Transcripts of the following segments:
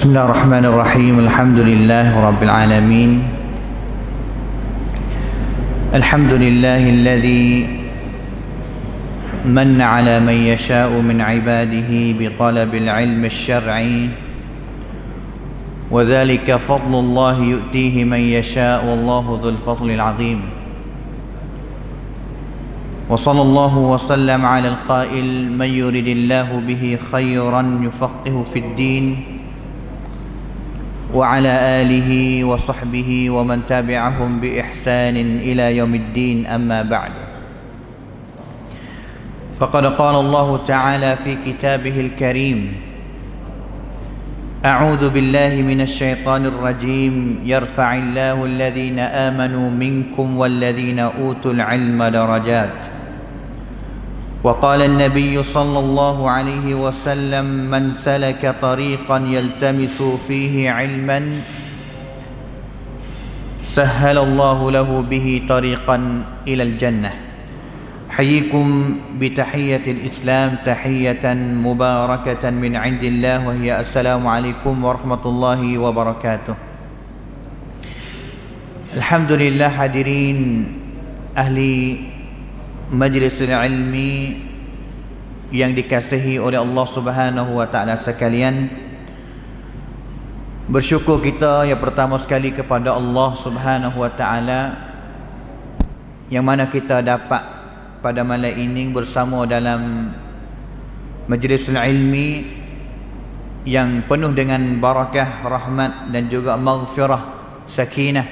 بسم الله الرحمن الرحيم. الحمد لله رب العالمين. الحمد لله الذي من على من يشاء من عباده بطلب العلم الشرعي، وذلك فضل الله يؤتيه من يشاء والله ذو الفضل العظيم. وصلى الله وسلم على القائل: من يرد الله به خيرا يفقه في الدين، وعلى آله وصحبه ومن تبعهم بإحسان إلى يوم الدين. أما بعد، فقد قال الله تعالى في كتابه الكريم: أعوذ بالله من الشيطان الرجيم. يرفع الله الذين آمنوا منكم والذين أوتوا العلم درجات. وقال النبي صلى الله عليه وسلم: من سلك طريقا يلتمس فيه علما سهل الله له به طريقا إلى الجنة. حييكم بتحية الإسلام، تحية مباركة من عند الله، وهي السلام عليكم ورحمة الله وبركاته. Alhamdulillah, hadirin ahli majlis ilmi yang dikasihi oleh Allah Subhanahu wa taala sekalian, bersyukur kita yang pertama sekali kepada Allah Subhanahu wa taala yang mana kita dapat pada malam ini bersama dalam majlis ilmi yang penuh dengan barakah, rahmat dan juga maghfirah, sakinah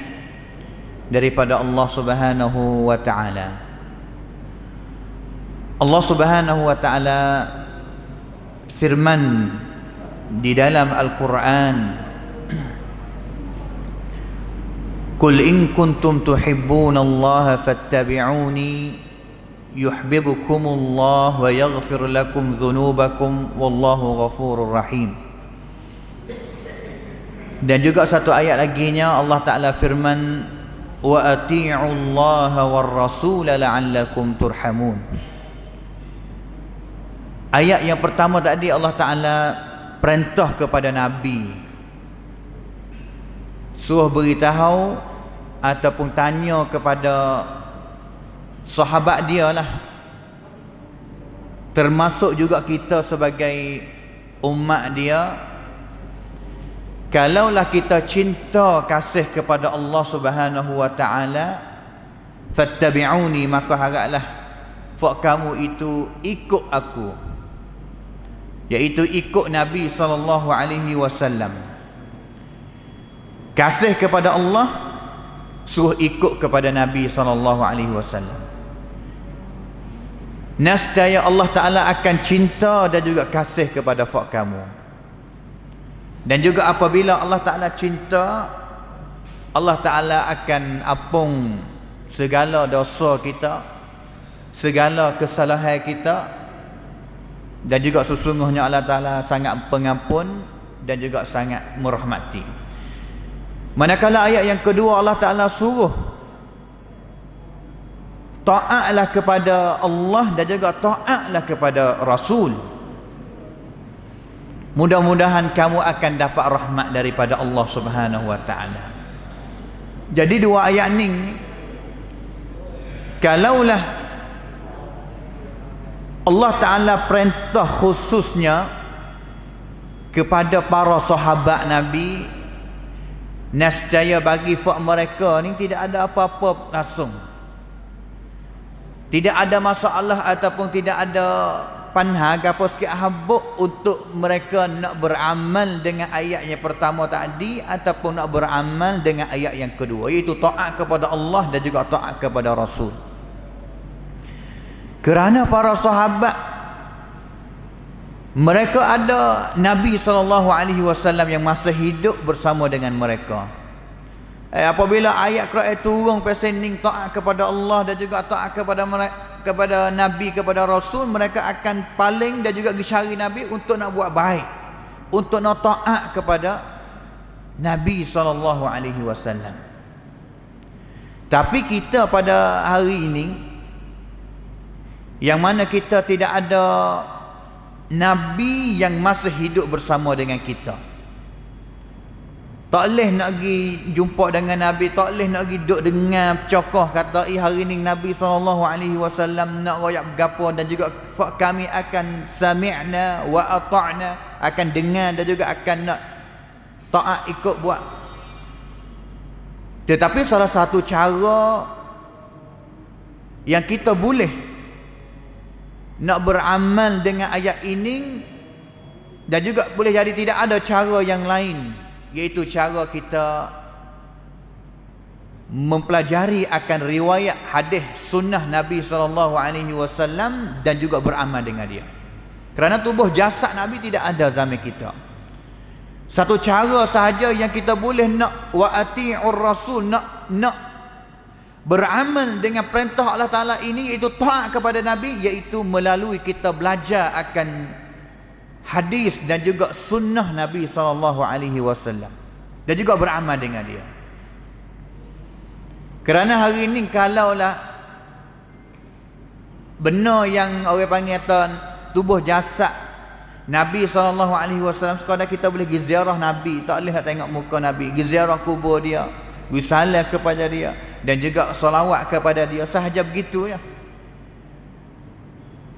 daripada Allah Subhanahu wa taala. Allah Subhanahu wa taala firman di dalam Al-Quran: Qul in kuntum tuhibbunallaha fattabi'uni yuhibbukumullah wa yaghfir lakum dhunubakum wallahu ghafurur rahim. Dan juga satu ayat laginya Allah Ta'ala firman: wa ati'ullaha war rasula la'allakum turhamun. Ayat yang pertama tadi Allah Ta'ala perintah kepada Nabi, suruh beritahu ataupun tanya kepada sahabat dia lah, termasuk juga kita sebagai umat dia, kalaulah kita cinta kasih kepada Allah Subhanahu wa taala, fattabi'uni, maka haraplah fak kamu itu ikut aku, iaitu ikut Nabi SAW. Kasih kepada Allah, suruh ikut kepada Nabi SAW. Nescaya Allah Ta'ala akan cinta dan juga kasih kepada fak kamu. Dan juga apabila Allah Ta'ala cinta, Allah Ta'ala akan apung segala dosa kita, segala kesalahan kita. Dan juga sesungguhnya Allah Ta'ala sangat pengampun dan juga sangat merahmati. Manakala ayat yang kedua Allah Ta'ala suruh ta'atlah kepada Allah dan juga ta'atlah kepada Rasul. Mudah-mudahan kamu akan dapat rahmat daripada Allah Subhanahu wa ta'ala. Jadi dua ayat ni, kalaulah Allah Ta'ala perintah khususnya kepada para sahabat Nabi, nescaya bagi fak mereka ni tidak ada apa-apa langsung, tidak ada masalah ataupun tidak ada panha apa sikit habuk untuk mereka nak beramal dengan ayat yang pertama tadi ataupun nak beramal dengan ayat yang kedua, iaitu taat kepada Allah dan juga taat kepada Rasul. Kerana para sahabat mereka ada Nabi SAW yang masa hidup bersama dengan mereka. Apabila ayat Quran turun pesening taat kepada Allah dan juga taat kepada Nabi, kepada Rasul, mereka akan paling dan juga cari Nabi untuk nak buat baik, untuk nak taat kepada Nabi SAW. Tapi kita pada hari ini, yang mana kita tidak ada Nabi yang masa hidup bersama dengan kita, Tak boleh nak pergi jumpa dengan Nabi, tak boleh nak pergi duduk dengar cokoh kata hari ni Nabi SAW nak royak gapo, dan juga kami akan sami'na wa ata'na, akan dengar dan juga akan nak taat ikut buat. Tetapi salah satu cara yang kita boleh nak beramal dengan ayat ini, dan juga boleh jadi tidak ada cara yang lain, iaitu cara kita mempelajari akan riwayat hadis sunnah Nabi SAW dan juga beramal dengan dia. Kerana tubuh jasad Nabi tidak ada zaman kita. Satu cara sahaja yang kita boleh nak wa ati'ur rasul, nak beramal dengan perintah Allah Ta'ala ini, iaitu taat kepada Nabi, iaitu melalui kita belajar akan hadis dan juga sunnah Nabi SAW, dan juga beramal dengan dia. Kerana hari ini kalaulah benar yang orang panggil tubuh jasad Nabi SAW, sekadar kita boleh pergi ziarah Nabi, tak boleh nak tengok muka Nabi, pergi ziarah kubur dia, pergi salam kepada dia, dan juga salawat kepada dia, sahaja begitu ya.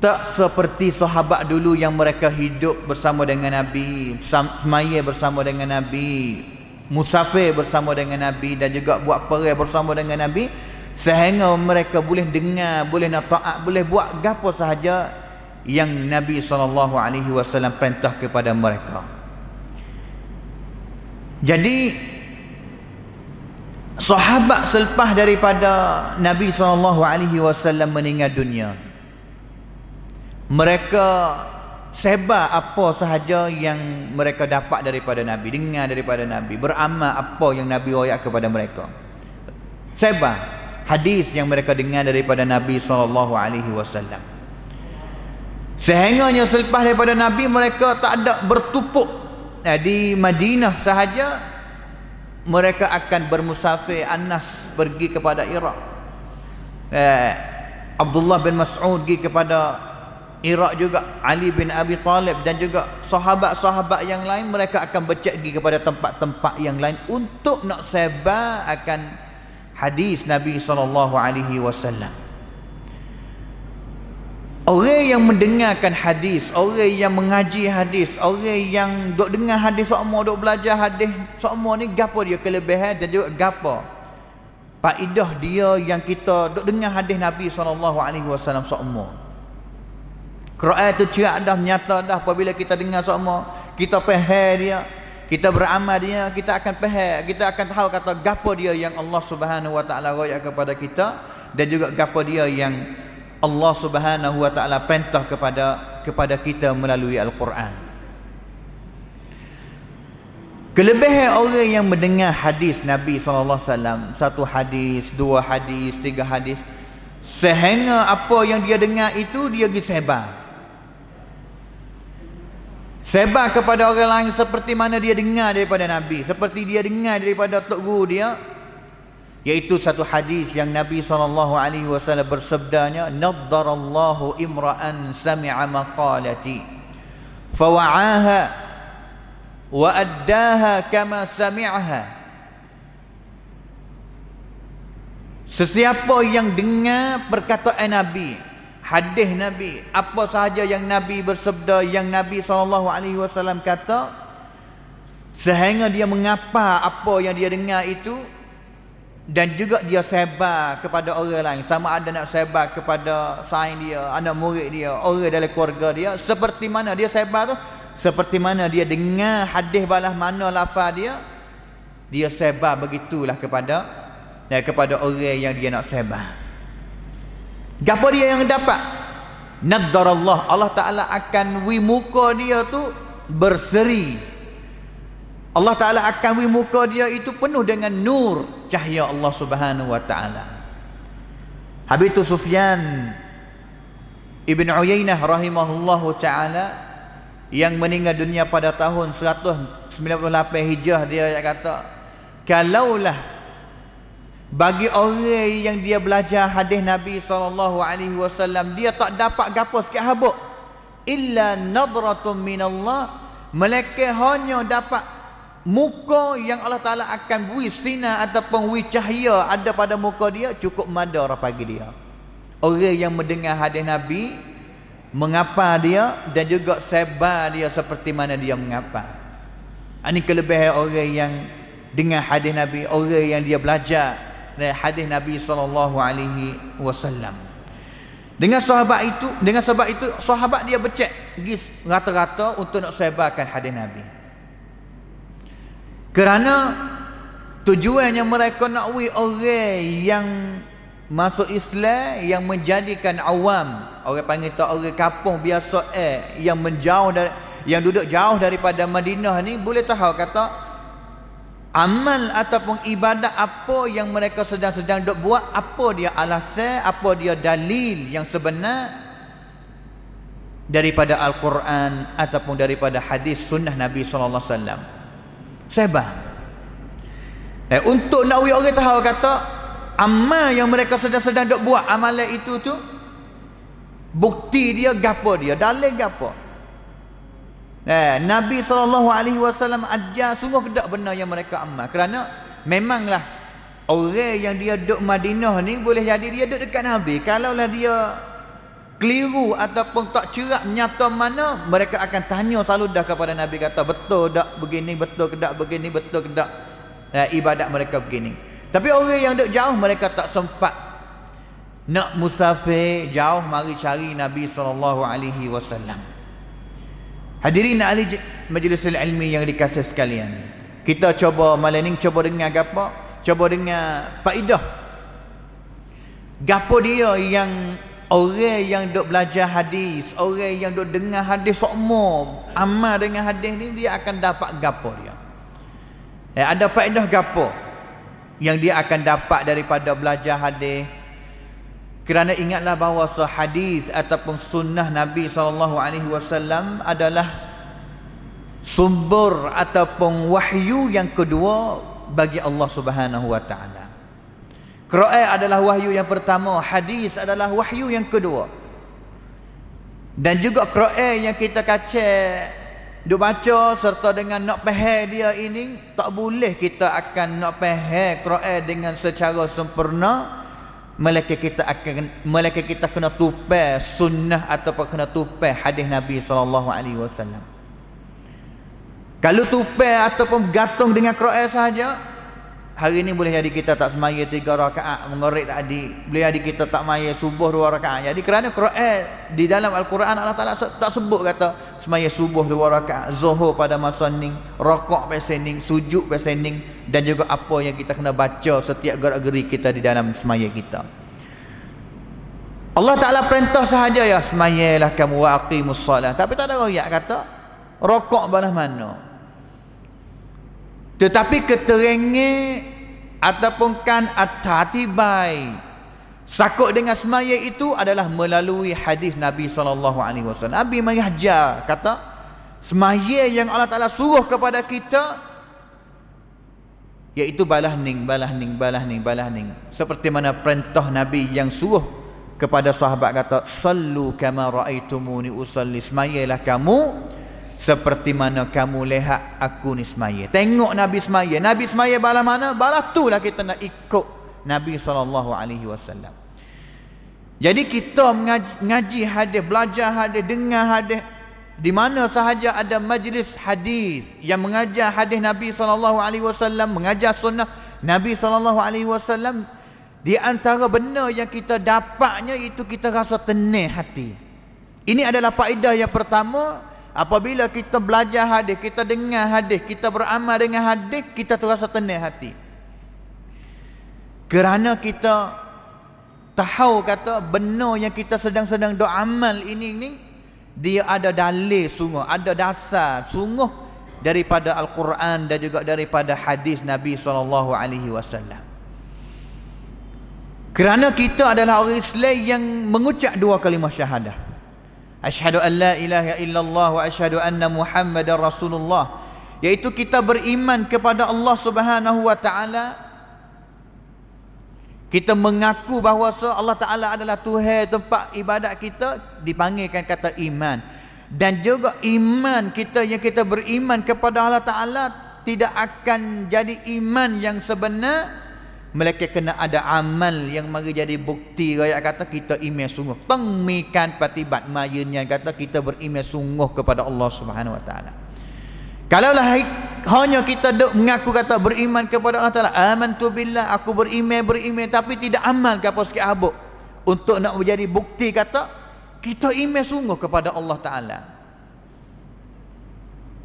Tak seperti sahabat dulu yang mereka hidup bersama dengan Nabi, semaya bersama dengan Nabi, musafir bersama dengan Nabi, dan juga buat perang bersama dengan Nabi, sehingga mereka boleh dengar, boleh nak taat, boleh buat gapo sahaja yang Nabi SAW perintah kepada mereka. Jadi sahabat selepas daripada Nabi SAW meninggal dunia, mereka sebar apa sahaja yang mereka dapat daripada Nabi, dengar daripada Nabi, beramal apa yang Nabi royak kepada mereka. Sebar hadis yang mereka dengar daripada Nabi SAW. Sehingganya selepas daripada Nabi, mereka tak ada bertupuk di Madinah sahaja, mereka akan bermusafir. Anas pergi kepada Iraq, Abdullah bin Mas'ud pergi kepada Iraq juga, Ali bin Abi Talib dan juga sahabat-sahabat yang lain, mereka akan pergi kepada tempat-tempat yang lain untuk nak sebar akan hadis Nabi SAW. Orang yang mendengarkan hadis, orang yang mengaji hadis, orang yang duk dengar hadis semua, duk belajar hadis semua ni, gapo dia kelebihan dan juga gapo faedah dia yang kita duk dengar hadis Nabi SAW semua. Quran itu cerak dah, nyata dah. Apabila kita dengar semua, kita faham dia, kita beramal dia, kita akan faham, kita akan tahu kata gapo dia yang Allah Subhanahu Wa Taala royak kepada kita, dan juga gapo dia yang Allah Subhanahu Wa Taala perintah kepada kita melalui Al-Quran. Kelebihan orang yang mendengar hadis Nabi SAW, satu hadis, dua hadis, tiga hadis, sehingga apa yang dia dengar itu dia pergi sebar kepada orang lain, seperti mana dia dengar daripada Nabi, seperti dia dengar daripada tok guru dia, iaitu satu hadis yang Nabi SAW bersabdanya, naddarallahu imra'an sami'a maqalati fawa'aha wa addaha kama sami'aha. Sesiapa yang dengar perkataan Nabi, hadis Nabi, apa sahaja yang Nabi bersabda, yang Nabi SAW kata, sehingga dia mengapa apa yang dia dengar itu, dan juga dia sebar kepada orang lain, sama ada nak sebar kepada saing dia, anak murid dia, orang dalam keluarga dia, seperti mana dia sebar tu, seperti mana dia dengar hadis balas mana lafaz dia sebar begitulah kepada orang yang dia nak sebar. Gapo dia yang dapat? Naddarallah, Allah Ta'ala akan wi muka dia tu berseri. Allah Ta'ala akan wi muka dia itu penuh dengan nur, cahaya Allah Subhanahu Wa Ta'ala. Habis itu Sufyan Ibn Uyainah rahimahullahu ta'ala, yang meninggal dunia pada tahun 198 Hijrah, dia kata, kalaulah bagi orang yang dia belajar hadis Nabi SAW, dia tak dapat gapo sikit habuk, illa nadratun minallah, melainkan hanya dapat muka yang Allah Ta'ala akan beri sinar ataupun beri cahaya ada pada muka dia, cukup madar bagi dia. Orang yang mendengar hadis Nabi, mengapa dia, dan juga sebar dia seperti mana dia mengapa. Ini kelebihan orang yang dengar hadis Nabi, orang yang dia belajar dari hadis Nabi SAW. Dengan sebab itu sahabat dia becek pergi rata-rata untuk nak sebarkan hadis Nabi. Kerana tujuannya mereka nak wui orang yang masuk Islam, yang menjadikan awam, orang panggil tak orang kampung biasa yang menjauh dari, yang duduk jauh daripada Madinah ni boleh tahu kata amal ataupun ibadat apa yang mereka sedang duk buat, apa dia alasan, apa dia dalil yang sebenar daripada Al-Quran ataupun daripada hadis sunnah Nabi SAW. Sebab untuk nak orang tahu kata amal yang mereka sedang duk buat, amalan itu tu bukti dia gapo, dia dalil gapo. Nabi SAW ajar sungguh kedak benar yang mereka amal. Kerana memanglah orang yang dia duduk Madinah ni boleh jadi dia duduk dekat Nabi. Kalaulah dia keliru ataupun tak cerak nyata mana, mereka akan tanya selalu dah kepada Nabi, kata betul tak begini, betul ke tak begini, betul ke tak ibadat mereka begini. Tapi orang yang duduk jauh, mereka tak sempat nak musafir jauh mari cari Nabi SAW. Hadirin ahli majlis ilmi yang dikasihi sekalian, kita cuba malam ni cuba dengar gapo, cuba dengar faedah gapo dia yang orang yang duk belajar hadis, orang yang duk dengar hadis semua amal dengan hadis ni, dia akan dapat gapo dia. Ada faedah gapo yang dia akan dapat daripada belajar hadis. Kerana ingatlah bahawa hadis ataupun sunnah Nabi SAW adalah sumber ataupun wahyu yang kedua bagi Allah Subhanahu Wa Taala. Quran adalah wahyu yang pertama, hadis adalah wahyu yang kedua. Dan juga Quran yang kita kaca duk baca serta dengan nak faham dia ini, tak boleh kita akan nak faham Quran dengan secara sempurna, melainkan kita kena tupai sunnah ataupun kena tupai hadis Nabi SAW. Kalau tupai ataupun bergantung dengan Quran sahaja, hari ni boleh jadi kita tak semaya 3 rakaat mengorik tadi, boleh jadi kita tak maya subuh 2 rakaat. Jadi kerana Quran di dalam Al-Quran Allah Ta'ala tak sebut kata semaya subuh 2 rakaat, zuhur pada masa ni, rakaat pasal ni, sujud pasal ni, dan juga apa yang kita kena baca setiap gerak-geri kita di dalam semaya kita. Allah Ta'ala perintah sahaja ya, semayalah kamu wa aqimus salat. Tapi tak ada royak kata rakaat balas mana. Tetapi keterangan ataupun kan at-tatibai sakut dengan semaya itu adalah melalui hadis Nabi SAW. Nabi mengajar kata semaya yang Allah Ta'ala suruh kepada kita iaitu balah ning. Seperti mana perintah Nabi yang suruh kepada sahabat kata sallu kama raaitumuni usalli, semayalah kamu seperti mana kamu lihat aku ni semaya. Tengok Nabi semaya. Nabi semaya balas mana? Balas tu lah kita nak ikut Nabi SAW. Jadi kita mengaji hadis, belajar hadis, dengar hadis, di mana sahaja ada majlis hadis yang mengajar hadis Nabi SAW, mengajar sunnah Nabi SAW, di antara benar yang kita dapatnya itu kita rasa tenang hati. Ini adalah faedah yang pertama. Apabila kita belajar hadis, kita dengar hadis, kita beramal dengan hadis, kita terasa tenang hati. Kerana kita tahu kata benar yang kita sedang doa amal ini dia ada dalil sungguh, ada dasar sungguh daripada Al-Quran dan juga daripada hadis Nabi SAW. Kerana kita adalah orang Islam yang mengucap 2 kalimah syahadah. Asyhadu an la ilaha illallah wa asyhadu anna Muhammadar Rasulullah, iaitu kita beriman kepada Allah Subhanahu wa taala. Kita mengaku bahawa Allah Taala adalah Tuhan tempat ibadat kita, dipanggilkan kata iman. Dan juga iman kita yang kita beriman kepada Allah Taala tidak akan jadi iman yang sebenar melainkan kena ada amal yang mari jadi bukti. Rakyat kata kita iman sungguh. Tengmikan patibat mayunnya kata kita beriman sungguh kepada Allah Subhanahu wa taala. Kalaulah hanya kita duk mengaku kata beriman kepada Allah Taala, amantu billah, aku beriman tapi tidak amal ke apa sikit habuk untuk nak menjadi bukti kata kita iman sungguh kepada Allah Taala.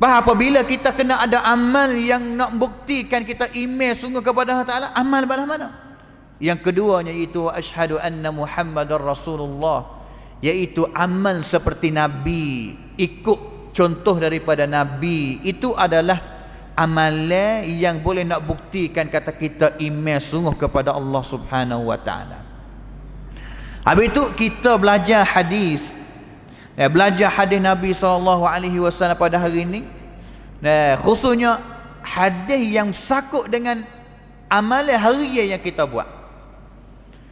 Bah apabila kita kena ada amal yang nak buktikan kita iman sungguh kepada Allah Taala, amal balah mana? Yang keduanya iaitu asyhadu anna Muhammadar Rasulullah, iaitu amal seperti Nabi, ikut contoh daripada Nabi. Itu adalah amalan yang boleh nak buktikan kata kita iman sungguh kepada Allah Subhanahu wa taala. Habis itu kita belajar hadis. Belajar hadis Nabi SAW pada hari ini. Khususnya hadis yang sakut dengan amalan harian yang kita buat.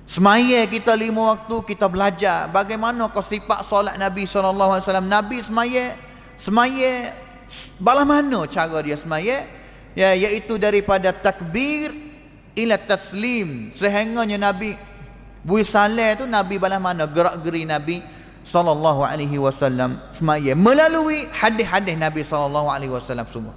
Semaya kita 5 waktu kita belajar bagaimana kau sifat solat Nabi SAW. Nabi semaya balah mana cara dia semaya, iaitu daripada takbir ila taslim, sehingganya Nabi bui salam tu Nabi balah mana gerak-geri Nabi sallallahu alaihi wasallam semaya melalui hadis-hadis Nabi sallallahu alaihi wasallam. Sungguh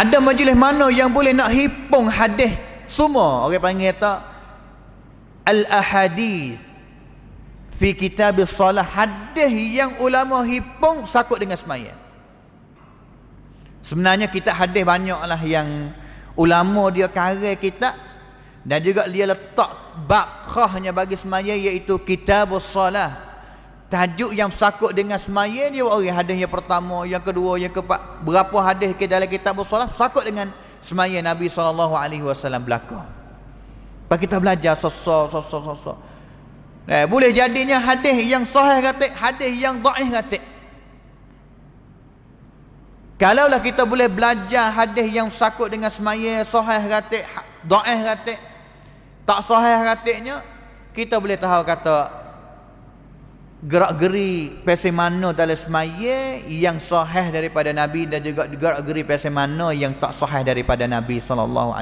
ada majlis mana yang boleh nak hipung hadis semua, orang panggil kata al-ahadith fi kitab as-salah, hadis yang ulama hipung sakut dengan semaya. Sebenarnya kita hadis banyaklah yang ulama dia karang kita dan juga dia letak bab khasnya bagi semaya, iaitu kitab as-salah. Tajuk yang sakut dengan semaya dia orang hadis yang pertama, yang kedua, yang keempat, berapa hadis ke dalam kitab as-salah sakut dengan semaya Nabi SAW belaka. Pak kita belajar sosok. Boleh jadinya hadis yang sahih kata, hadis yang dhaif kata. Kalaulah kita boleh belajar hadis yang sakut dengan semaya, sahih kata, dhaif kata, tak sahih katanya, kita boleh tahu kata gerak-geri pasal mana dalam semaya yang sahih daripada Nabi dan juga gerak-geri pasal mana yang tak sahih daripada Nabi SAW.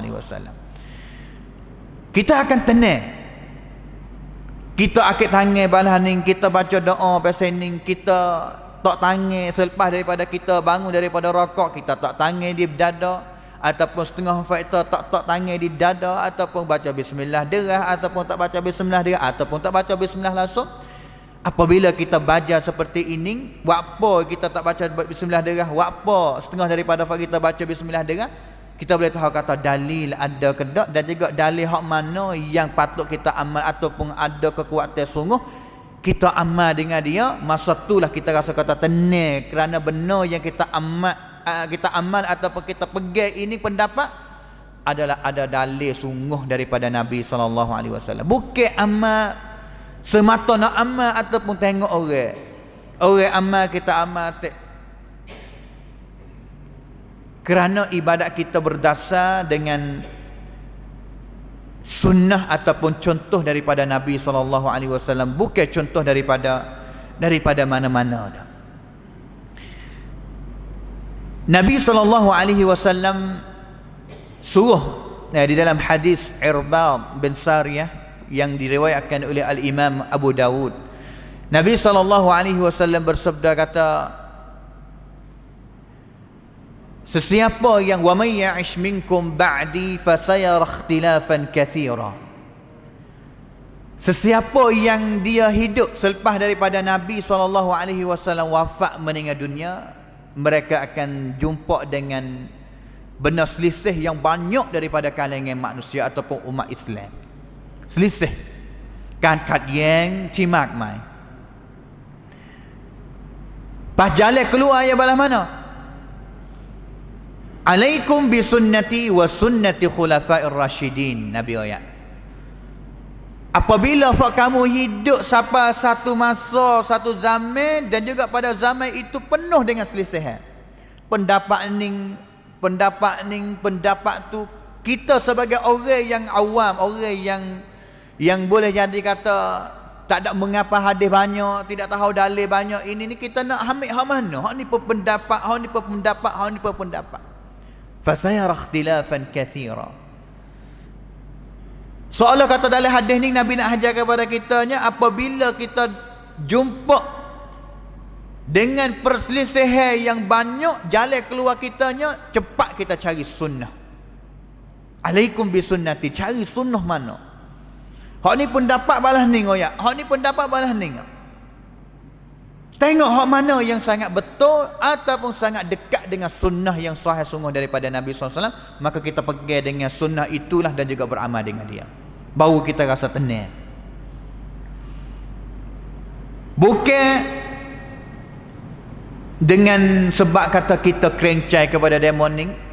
Kita akan tenang. Kita akid tangan balah ni, kita baca doa pasal ni, kita tak tangan selepas daripada kita bangun daripada rakaat, kita tak tangan di dada, ataupun setengah fakta tak tangan di dada, ataupun baca bismillah derah, ataupun tak baca bismillah derah, ataupun tak baca bismillah langsung. Apabila kita baca seperti ini, buat apa kita tak baca bismillah derah, buat apa setengah daripada kita baca bismillah derah, kita boleh tahu kata dalil ada ke tak, dan juga dalil hak mana yang patut kita amal ataupun ada kekuatan sungguh kita amal dengan dia. Masa itulah kita rasa kata tenang, kerana benar yang kita amal ataupun kita pegang ini pendapat adalah ada dalil sungguh daripada Nabi SAW. Bukan amal semata nak amal ataupun tengok orang amal kita amal kerana ibadat kita berdasar dengan sunnah ataupun contoh daripada Nabi SAW, bukan contoh daripada mana-mana. Nabi SAW suruh di dalam hadis Irbad bin Sariyah yang diriwayatkan oleh Al-Imam Abu Dawud, Nabi SAW bersabda kata, sesiapa yang wa may ya'ish minkum ba'di fasayara ikhtilafan katsira, sesiapa yang dia hidup selepas daripada Nabi SAW wafat meninggal dunia, mereka akan jumpa dengan benar selisih yang banyak daripada kalangan manusia ataupun umat Islam. Selisih kan yang cimak mai pas jalan keluar ya balah mana, alaikum bisunnati wa sunnati khulafa'ir rasyidin. Nabi ayat, apabila kamu hidup sampai satu masa, satu zaman, dan juga pada zaman itu penuh dengan selisihan pendapat tu, kita sebagai orang yang awam, orang yang boleh jadi kata tak ada mengapa hadis banyak, tidak tahu dalil banyak. Ini ni kita nak ambil hak mana? Hak ni pendapat, hak ni pendapat, hak ni pendapat. Fasayara ikhtilafan katsira. Seolah kata dalam hadis ni Nabi nak ajar kepada kitanya, apabila kita jumpa dengan perselisihan yang banyak, jalan keluar kitanya cepat kita cari sunnah. Alaikum bisunnati, cari sunnah mana? Hak ni pendapat balas ni ngoyak, hak ni pendapat balas ni. Tengok hak mana yang sangat betul ataupun sangat dekat dengan sunnah yang sahih sungguh daripada Nabi SAW, maka kita pegang dengan sunnah itulah dan juga beramal dengan dia. Baru kita rasa tenang. Bukan dengan sebab kata kita kerencai kepada demoning,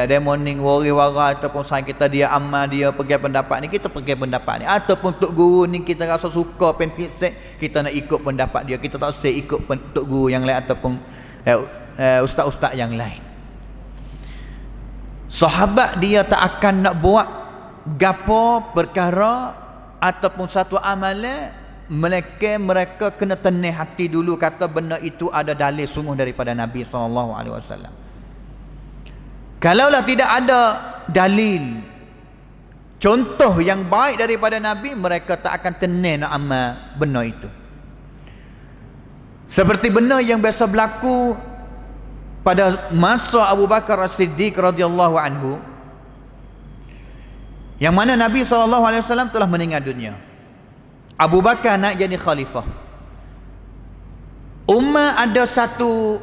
demoning wari-wara ataupun sayang kita dia amal dia pergi pendapat ni, kita pergi pendapat ni. Ataupun tok guru ni kita rasa suka penpisik, kita nak ikut pendapat dia, kita tak usah ikut tok guru yang lain ataupun ustaz-ustaz yang lain. Sahabat dia tak akan nak buat gapo perkara ataupun satu amalan mereka kena tenang hati dulu, kata benda itu ada dalil sungguh daripada Nabi SAW. Kalaulah tidak ada dalil, contoh yang baik daripada Nabi, mereka tak akan tenang nak amal benda itu. Seperti benda yang biasa berlaku pada masa Abu Bakar As-Siddiq radhiyallahu anhu, yang mana Nabi SAW telah meninggal dunia. Abu Bakar nak jadi khalifah. Umar ada satu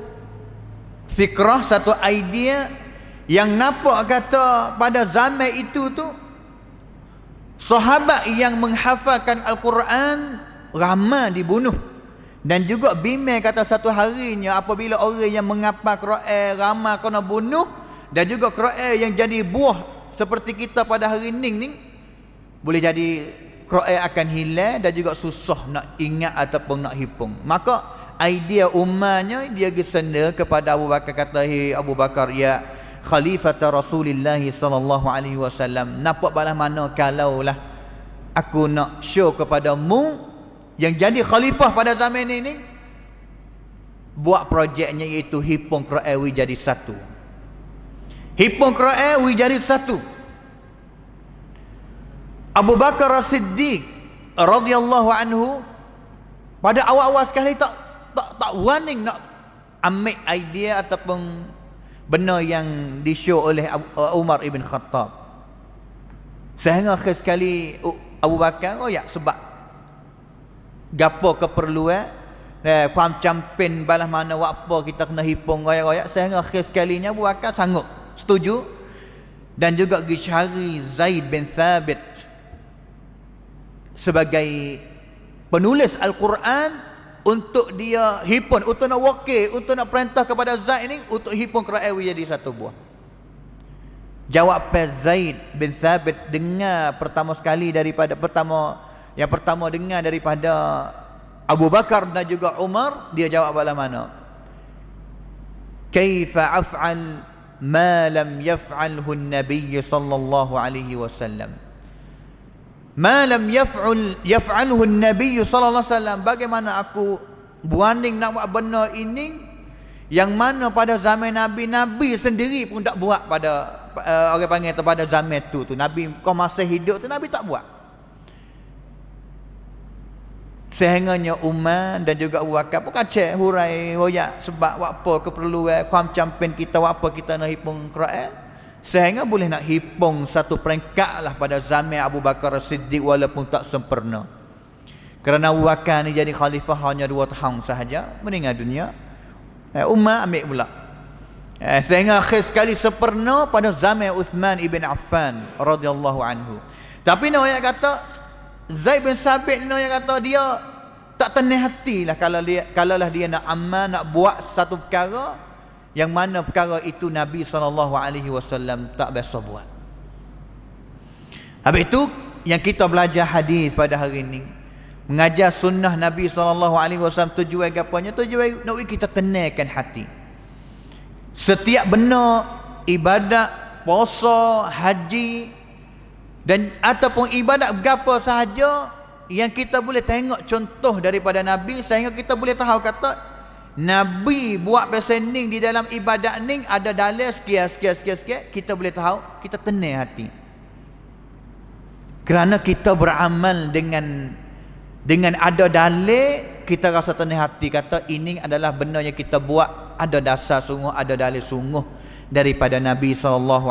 fikrah, satu idea yang nampak kata pada zaman itu tu sahabat yang menghafalkan Al-Quran ramai dibunuh. Dan juga bimbang kata satu harinya apabila orang yang menghafal Quran ramai kena bunuh, dan juga Quran yang jadi buah seperti kita pada hari ni boleh jadi Quran akan hilang dan juga susah nak ingat ataupun nak hipung. Maka idea umatnya dia gesenda kepada Abu Bakar, kata, "Hei Abu Bakar, ya Khalifat Rasulullah sallallahu alaihi wasallam, nampak balas mana kalaulah aku nak show kepadamu yang jadi khalifah pada zaman ini, buat projeknya iaitu hipung Quran jadi satu. Hipung Quran jadi satu." Abu Bakar As-Siddiq radhiyallahu anhu pada awal-awal sekali tak warning nak ambil idea ataupun benda yang di-show oleh Umar ibn Khattab. Sehingga akhir sekali Abu Bakar sebab gapo keperluan kuam campin balas mana apa kita kena hipung royak-royak, sehingga akhir sekalinya Abu Bakar sanggup setuju dan juga pergi cari Zaid bin Thabit sebagai penulis Al-Quran untuk dia hipun, untuk nak wakil, untuk nak perintah kepada Zaid ini untuk hipun Quran jadi satu buah. Jawab Zaid bin Thabit dengar pertama sekali daripada yang pertama dengar daripada Abu Bakar dan juga Umar, dia jawab bala mana? Kaifa af'al ma lam yaf'alhu an-nabiy sallallahu alaihi wasallam. Ma lam yaf'alhu an-nabiy sallallahu alaihi wasallam, bagaimana aku beranding nak buat benda ini yang mana pada zaman Nabi sendiri pun tak buat, pada orang panggil pada zaman tu Nabi kau masih hidup tu Nabi tak buat. Sehingganya Umar dan juga Abu Bakar pun kacau hurai royak sebab apa keperluan kuam campin kita apa kita nak hipung Quran, sehingga boleh nak hipung satu peringkat lah pada zaman Abu Bakar As-Siddiq walaupun tak sempurna. Kerana Abu Bakar ni jadi khalifah hanya 2 tahun sahaja, meninggal dunia. Umar ambil pula. Sehingga akhir sekali sempurna pada zaman Uthman ibn Affan radhiyallahu anhu. Tapi nak kata Zaid bin Sabit ni yang kata dia tak tenang hati lah kalaulah dia nak amal, nak buat satu perkara yang mana perkara itu Nabi SAW tak biasa buat. Habis itu yang kita belajar hadis pada hari ini, mengajar sunnah Nabi SAW, tujuan apanya? Tujuan nak kita tenangkan hati. Setiap benda ibadat, puasa, haji dan ataupun ibadat gapo sahaja, yang kita boleh tengok contoh daripada Nabi sehingga kita boleh tahu kata Nabi buat pesening di dalam ibadat ni ada dalil sekian, kita boleh tahu, kita tenang hati. Kerana kita beramal dengan ada dalil, kita rasa tenang hati kata ini adalah benda yang kita buat ada dasar sungguh, ada dalil sungguh daripada Nabi SAW.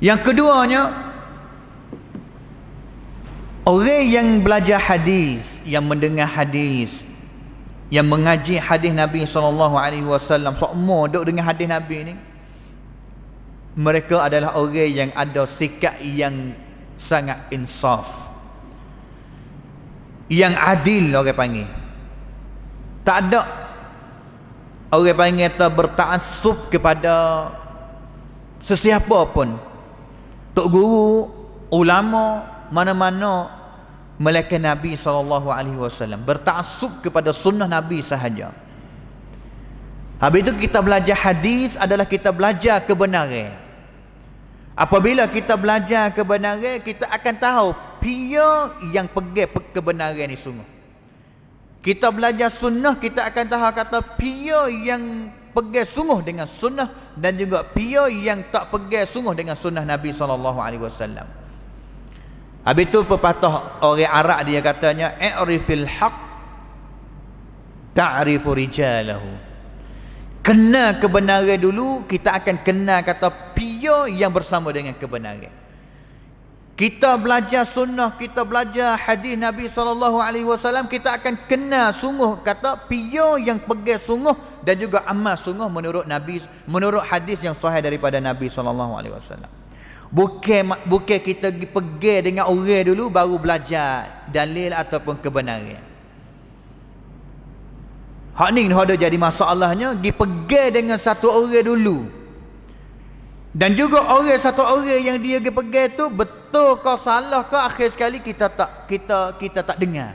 Yang keduanya, orang yang belajar hadis, yang mendengar hadis, yang mengaji hadis Nabi SAW, semua duduk dengan hadis Nabi ni, mereka adalah orang yang ada sikap yang sangat insaf, yang adil orang panggil. Tak ada orang panggil tu bertaassub kepada sesiapa pun, tok guru, ulama, mana-mana, melainkan Nabi SAW. Bertaassub kepada sunnah Nabi sahaja. Habis itu kita belajar hadis adalah kita belajar kebenaran. Apabila kita belajar kebenaran, kita akan tahu pia yang pegang kebenaran ni sungguh. Kita belajar sunnah, kita akan tahu kata pia yang pegang sungguh dengan sunnah dan juga pia yang tak pegang sungguh dengan sunnah Nabi SAW. Habis itu pepatah orang Arab dia katanya, i'rifil haq ta'rifu rijalahu. Kenal kebenaran dulu, kita akan kenal kata pia yang bersama dengan kebenaran. Kita belajar sunnah, kita belajar hadis Nabi SAW, kita akan kenal sungguh kata pia yang pegang sungguh dan juga amal sungguh menurut Nabi, menurut hadis yang sahih daripada Nabi SAW. Bukan kita pergi dengan orang dulu baru belajar dalil ataupun kebenaran. Hak ni ada jadi masalahnya, pergi dengan satu orang dulu. Dan juga satu orang yang dia pergi tu betul ke salah ke, akhir sekali kita tak dengar.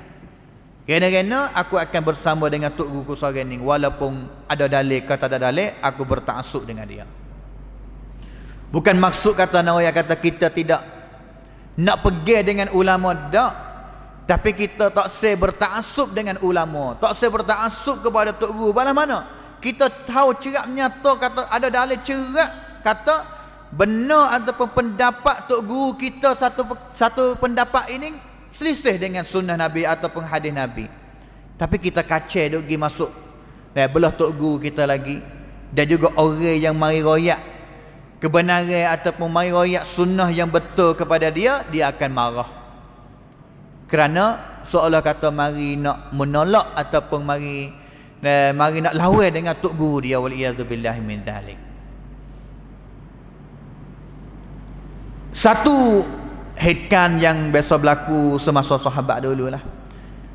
Kerana aku akan bersama dengan tok guru seorang ni, walaupun ada dalil ke tak ada dalil, aku bertaassub dengan dia. Bukan maksud kata Nawawi kata kita tidak nak pergi dengan ulama, tak. Tapi kita tak se bertaassub dengan ulama, tak se bertaassub kepada tok guru. Balas mana? Kita tahu cerak nyata kata ada dalil cerak kata benar ataupun pendapat tok guru kita satu pendapat ini selisih dengan sunnah Nabi ataupun hadis Nabi. Tapi kita kacau duk pergi masuk belah tok guru kita lagi, dan juga orang yang mari royak kebenaran ataupun mari royak sunnah yang betul kepada dia, dia akan marah. Kerana seolah kata mari nak menolak ataupun mari nak lawan dengan tok guru dia, wal iyadzubillah min zalik. Satu headkan yang biasa berlaku semasa sahabat dululah.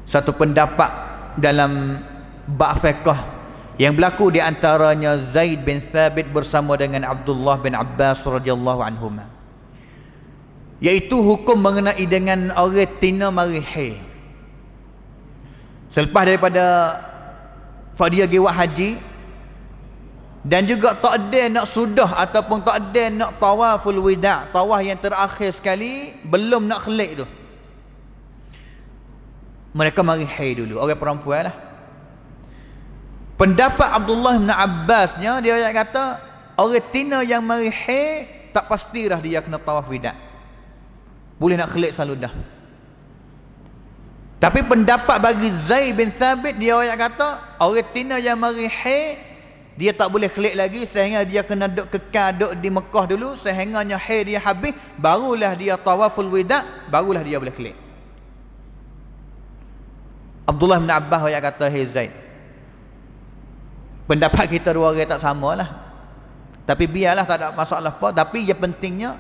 Satu pendapat dalam bab fiqh yang berlaku di antaranya Zaid bin Thabit bersama dengan Abdullah bin Abbas radhiyallahu anhuma, iaitu hukum mengenai dengan orang tina mari haid. Selepas daripada dia pergi buat haji, dan juga tak ada nak sudah ataupun tak ada nak tawaful wida', tawaf yang terakhir sekali belum nak khelak tu, mereka mari haid dulu, orang perempuan lah. Pendapat Abdullah bin Abbasnya, dia kata orang tina yang mari haid tak pastilah dia kena tawaf wida', boleh nak khelak selalu dah. Tapi pendapat bagi Zaid bin Thabit, dia kata orang tina yang mari haid dia tak boleh khelak lagi sehingga dia kena duduk kekal duduk di Mekah dulu sehingganya haid dia habis, barulah dia tawaful wida', barulah dia boleh khelak. Abdullah bin Abbas kata, hey Zaid, pendapat kita dua orang tak samalah, tapi biarlah, tak ada masalah apa. Tapi yang pentingnya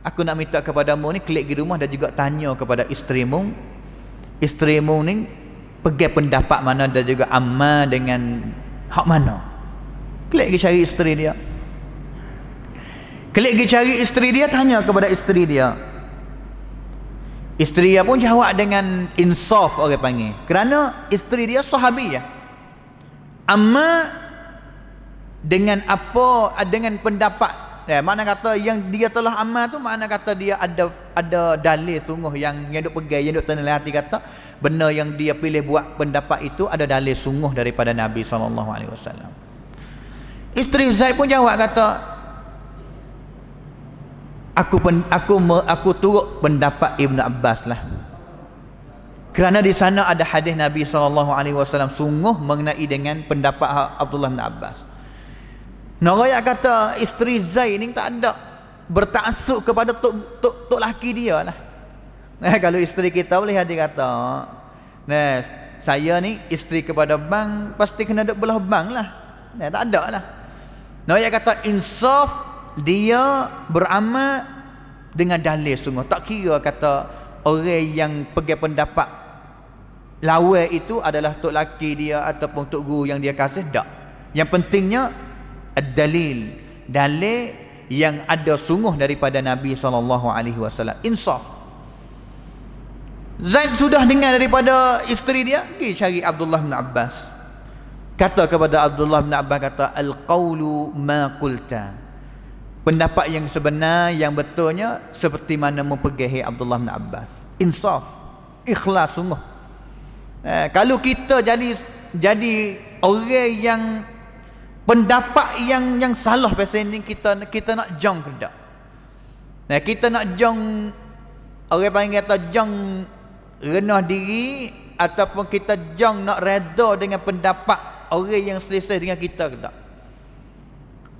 aku nak minta kepadamu ni, klik di rumah dan juga tanya kepada isterimu ni pergi pendapat mana dan juga amal dengan hak mana. Klik pergi cari isteri dia, klik pergi cari isteri dia, tanya kepada isteri dia. Isteri dia pun jawab dengan insaf orang panggil, kerana isteri dia sahabiah. Amma dengan apa, dengan pendapat Mana kata yang dia telah amal tu, mana kata dia ada dalil sungguh yang duk pegang, yang duk tenelati kata benar yang dia pilih buat pendapat itu ada dalil sungguh daripada Nabi SAW. Isteri Zaid pun jawab kata, aku turut pendapat Ibn Abbas lah. Kerana di sana ada hadis Nabi SAW sungguh mengenai dengan pendapat Abdullah bin Abbas. Narayak kata isteri Zaid ni tak ada bertaksub kepada tok laki dia lah. Kalau isteri kita boleh dia kata, saya ni isteri kepada bang, pasti kena duk belah bang lah. Tak ada lah. Narayak kata insaf, dia beramal dengan dalil sungguh. Tak kira kata orang yang pegang pendapat lawan itu adalah tok laki dia ataupun tok guru yang dia kasih, tak. Yang pentingnya ad-dalil, dalil yang ada sungguh daripada Nabi SAW. Insaf. Zaid sudah dengar daripada isteri dia, pergi cari Abdullah bin Abbas. Kata kepada Abdullah bin Abbas, kata al-qawlu ma qulta, pendapat yang sebenar, yang betulnya seperti mana mempegahi Abdullah bin Abbas. Insaf, ikhlas sungguh. Kalau kita jadi orang yang pendapat yang salah pasal ni, kita nak jong ke tak? Kita nak jong, orang panggil kata jong renah diri, ataupun kita jong nak reda dengan pendapat orang yang selesai dengan kita ke tak?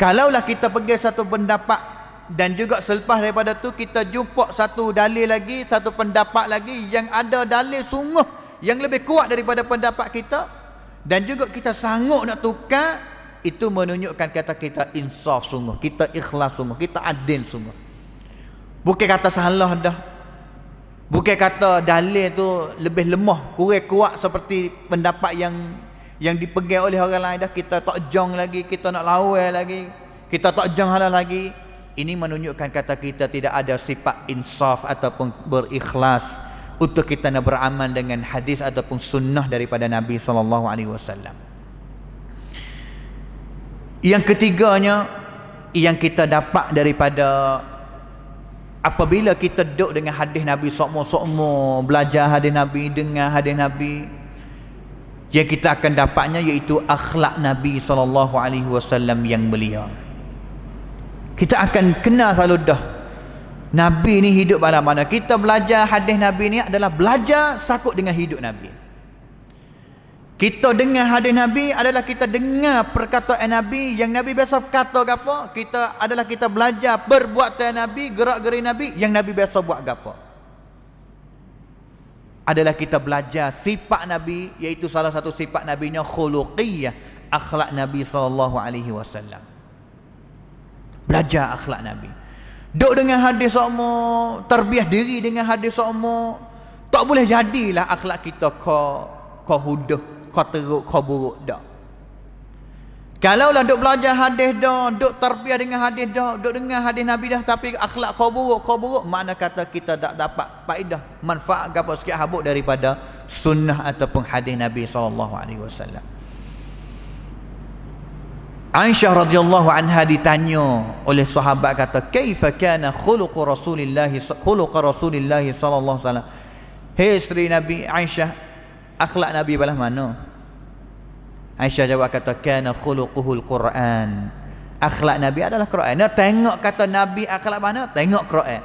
Kalaulah kita pergi satu pendapat dan juga selepas daripada tu kita jumpa satu dalil lagi, satu pendapat lagi yang ada dalil sungguh yang lebih kuat daripada pendapat kita, dan juga kita sanggup nak tukar, itu menunjukkan kata kita insaf sungguh, kita ikhlas sungguh, kita adil sungguh. Bukan kata salah dah, bukan kata dalil tu lebih lemah, kurang kuat seperti pendapat yang dipegang oleh orang lain dah, kita tak jong lagi, kita nak lawan lagi, kita tak jong halal lagi. Ini menunjukkan kata kita tidak ada sifat insaf ataupun berikhlas untuk kita nak beramal dengan hadis ataupun sunnah daripada Nabi SAW. Yang ketiganya yang kita dapat daripada apabila kita duduk dengan hadis Nabi sokmo-sokmo, belajar hadis Nabi, dengar hadis Nabi, yang kita akan dapatnya iaitu akhlak Nabi SAW yang belia. Kita akan kenal selalu dah Nabi ni hidup bagaimana mana. Kita belajar hadis Nabi ni adalah belajar sakut dengan hidup Nabi. Kita dengar hadis Nabi adalah kita dengar perkataan Nabi, yang Nabi biasa kata apa, kita belajar perbuatan Nabi, gerak-geri Nabi yang Nabi biasa buat apa. Adalah kita belajar sifat Nabi, iaitu salah satu sifat Nabinya khuluqiyah, akhlak Nabi SAW. Belajar akhlak Nabi. Duk dengan hadis semua, terbiah diri dengan hadis semua, tak boleh jadilah akhlak kita kau huduh, kau teruk, kau buruk dah. Kalaulah duk belajar hadis dah, duk terbiah dengan hadis dah, duk dengar hadis Nabi dah, tapi akhlak kau buruk, makna kata kita tak dapat faedah, manfaat apa sikit habuk daripada sunnah ataupun hadis Nabi SAW. Aisyah radhiyallahu anha ditanya oleh sahabat, kata kaifa kana khuluq Rasulillah sallallahu alaihi wasallam. Hei isteri Nabi Aisyah, akhlak Nabi balah mana? Aisyah jawab, kata kana khuluquhul Quran. Akhlak Nabi adalah Quran. Nak tengok kata Nabi akhlak mana? Tengok Quran.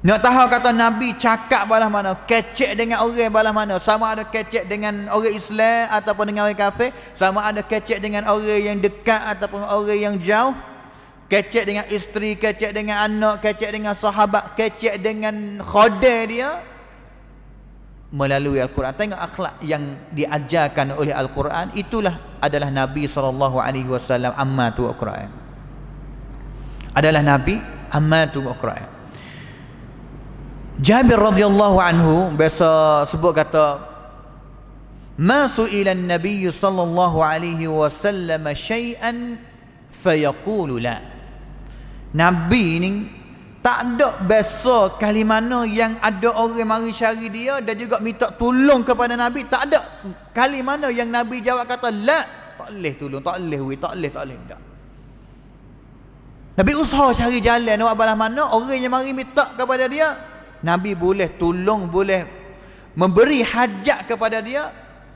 Nak tahu kata Nabi cakap balah mana, kecek dengan orang balah mana, sama ada kecek dengan orang Islam ataupun dengan orang kafir, sama ada kecek dengan orang yang dekat ataupun orang yang jauh, kecek dengan isteri, kecek dengan anak, kecek dengan sahabat, kecek dengan khadir dia, melalui Al-Quran. Tengok akhlak yang diajarkan oleh Al-Quran, itulah adalah Nabi SAW ammatu Al-Quran. Adalah Nabi ammatu Al-Quran. Jabir radhiyallahu anhu biasa sebut kata, ma su'ila an-nabiy sallallahu alaihi wasallam syai'an fayaqulu la. Nabi ni tak ada biasa kali mana yang ada orang mari cari dia dan juga minta tolong kepada Nabi. Tak ada kali mana yang Nabi jawab kata la, tak boleh tolong, tak boleh, tak boleh, tak boleh. Tak. Nabi usaha cari jalan nak balas mana orang yang mari minta kepada dia, Nabi boleh tolong, boleh memberi hajat kepada dia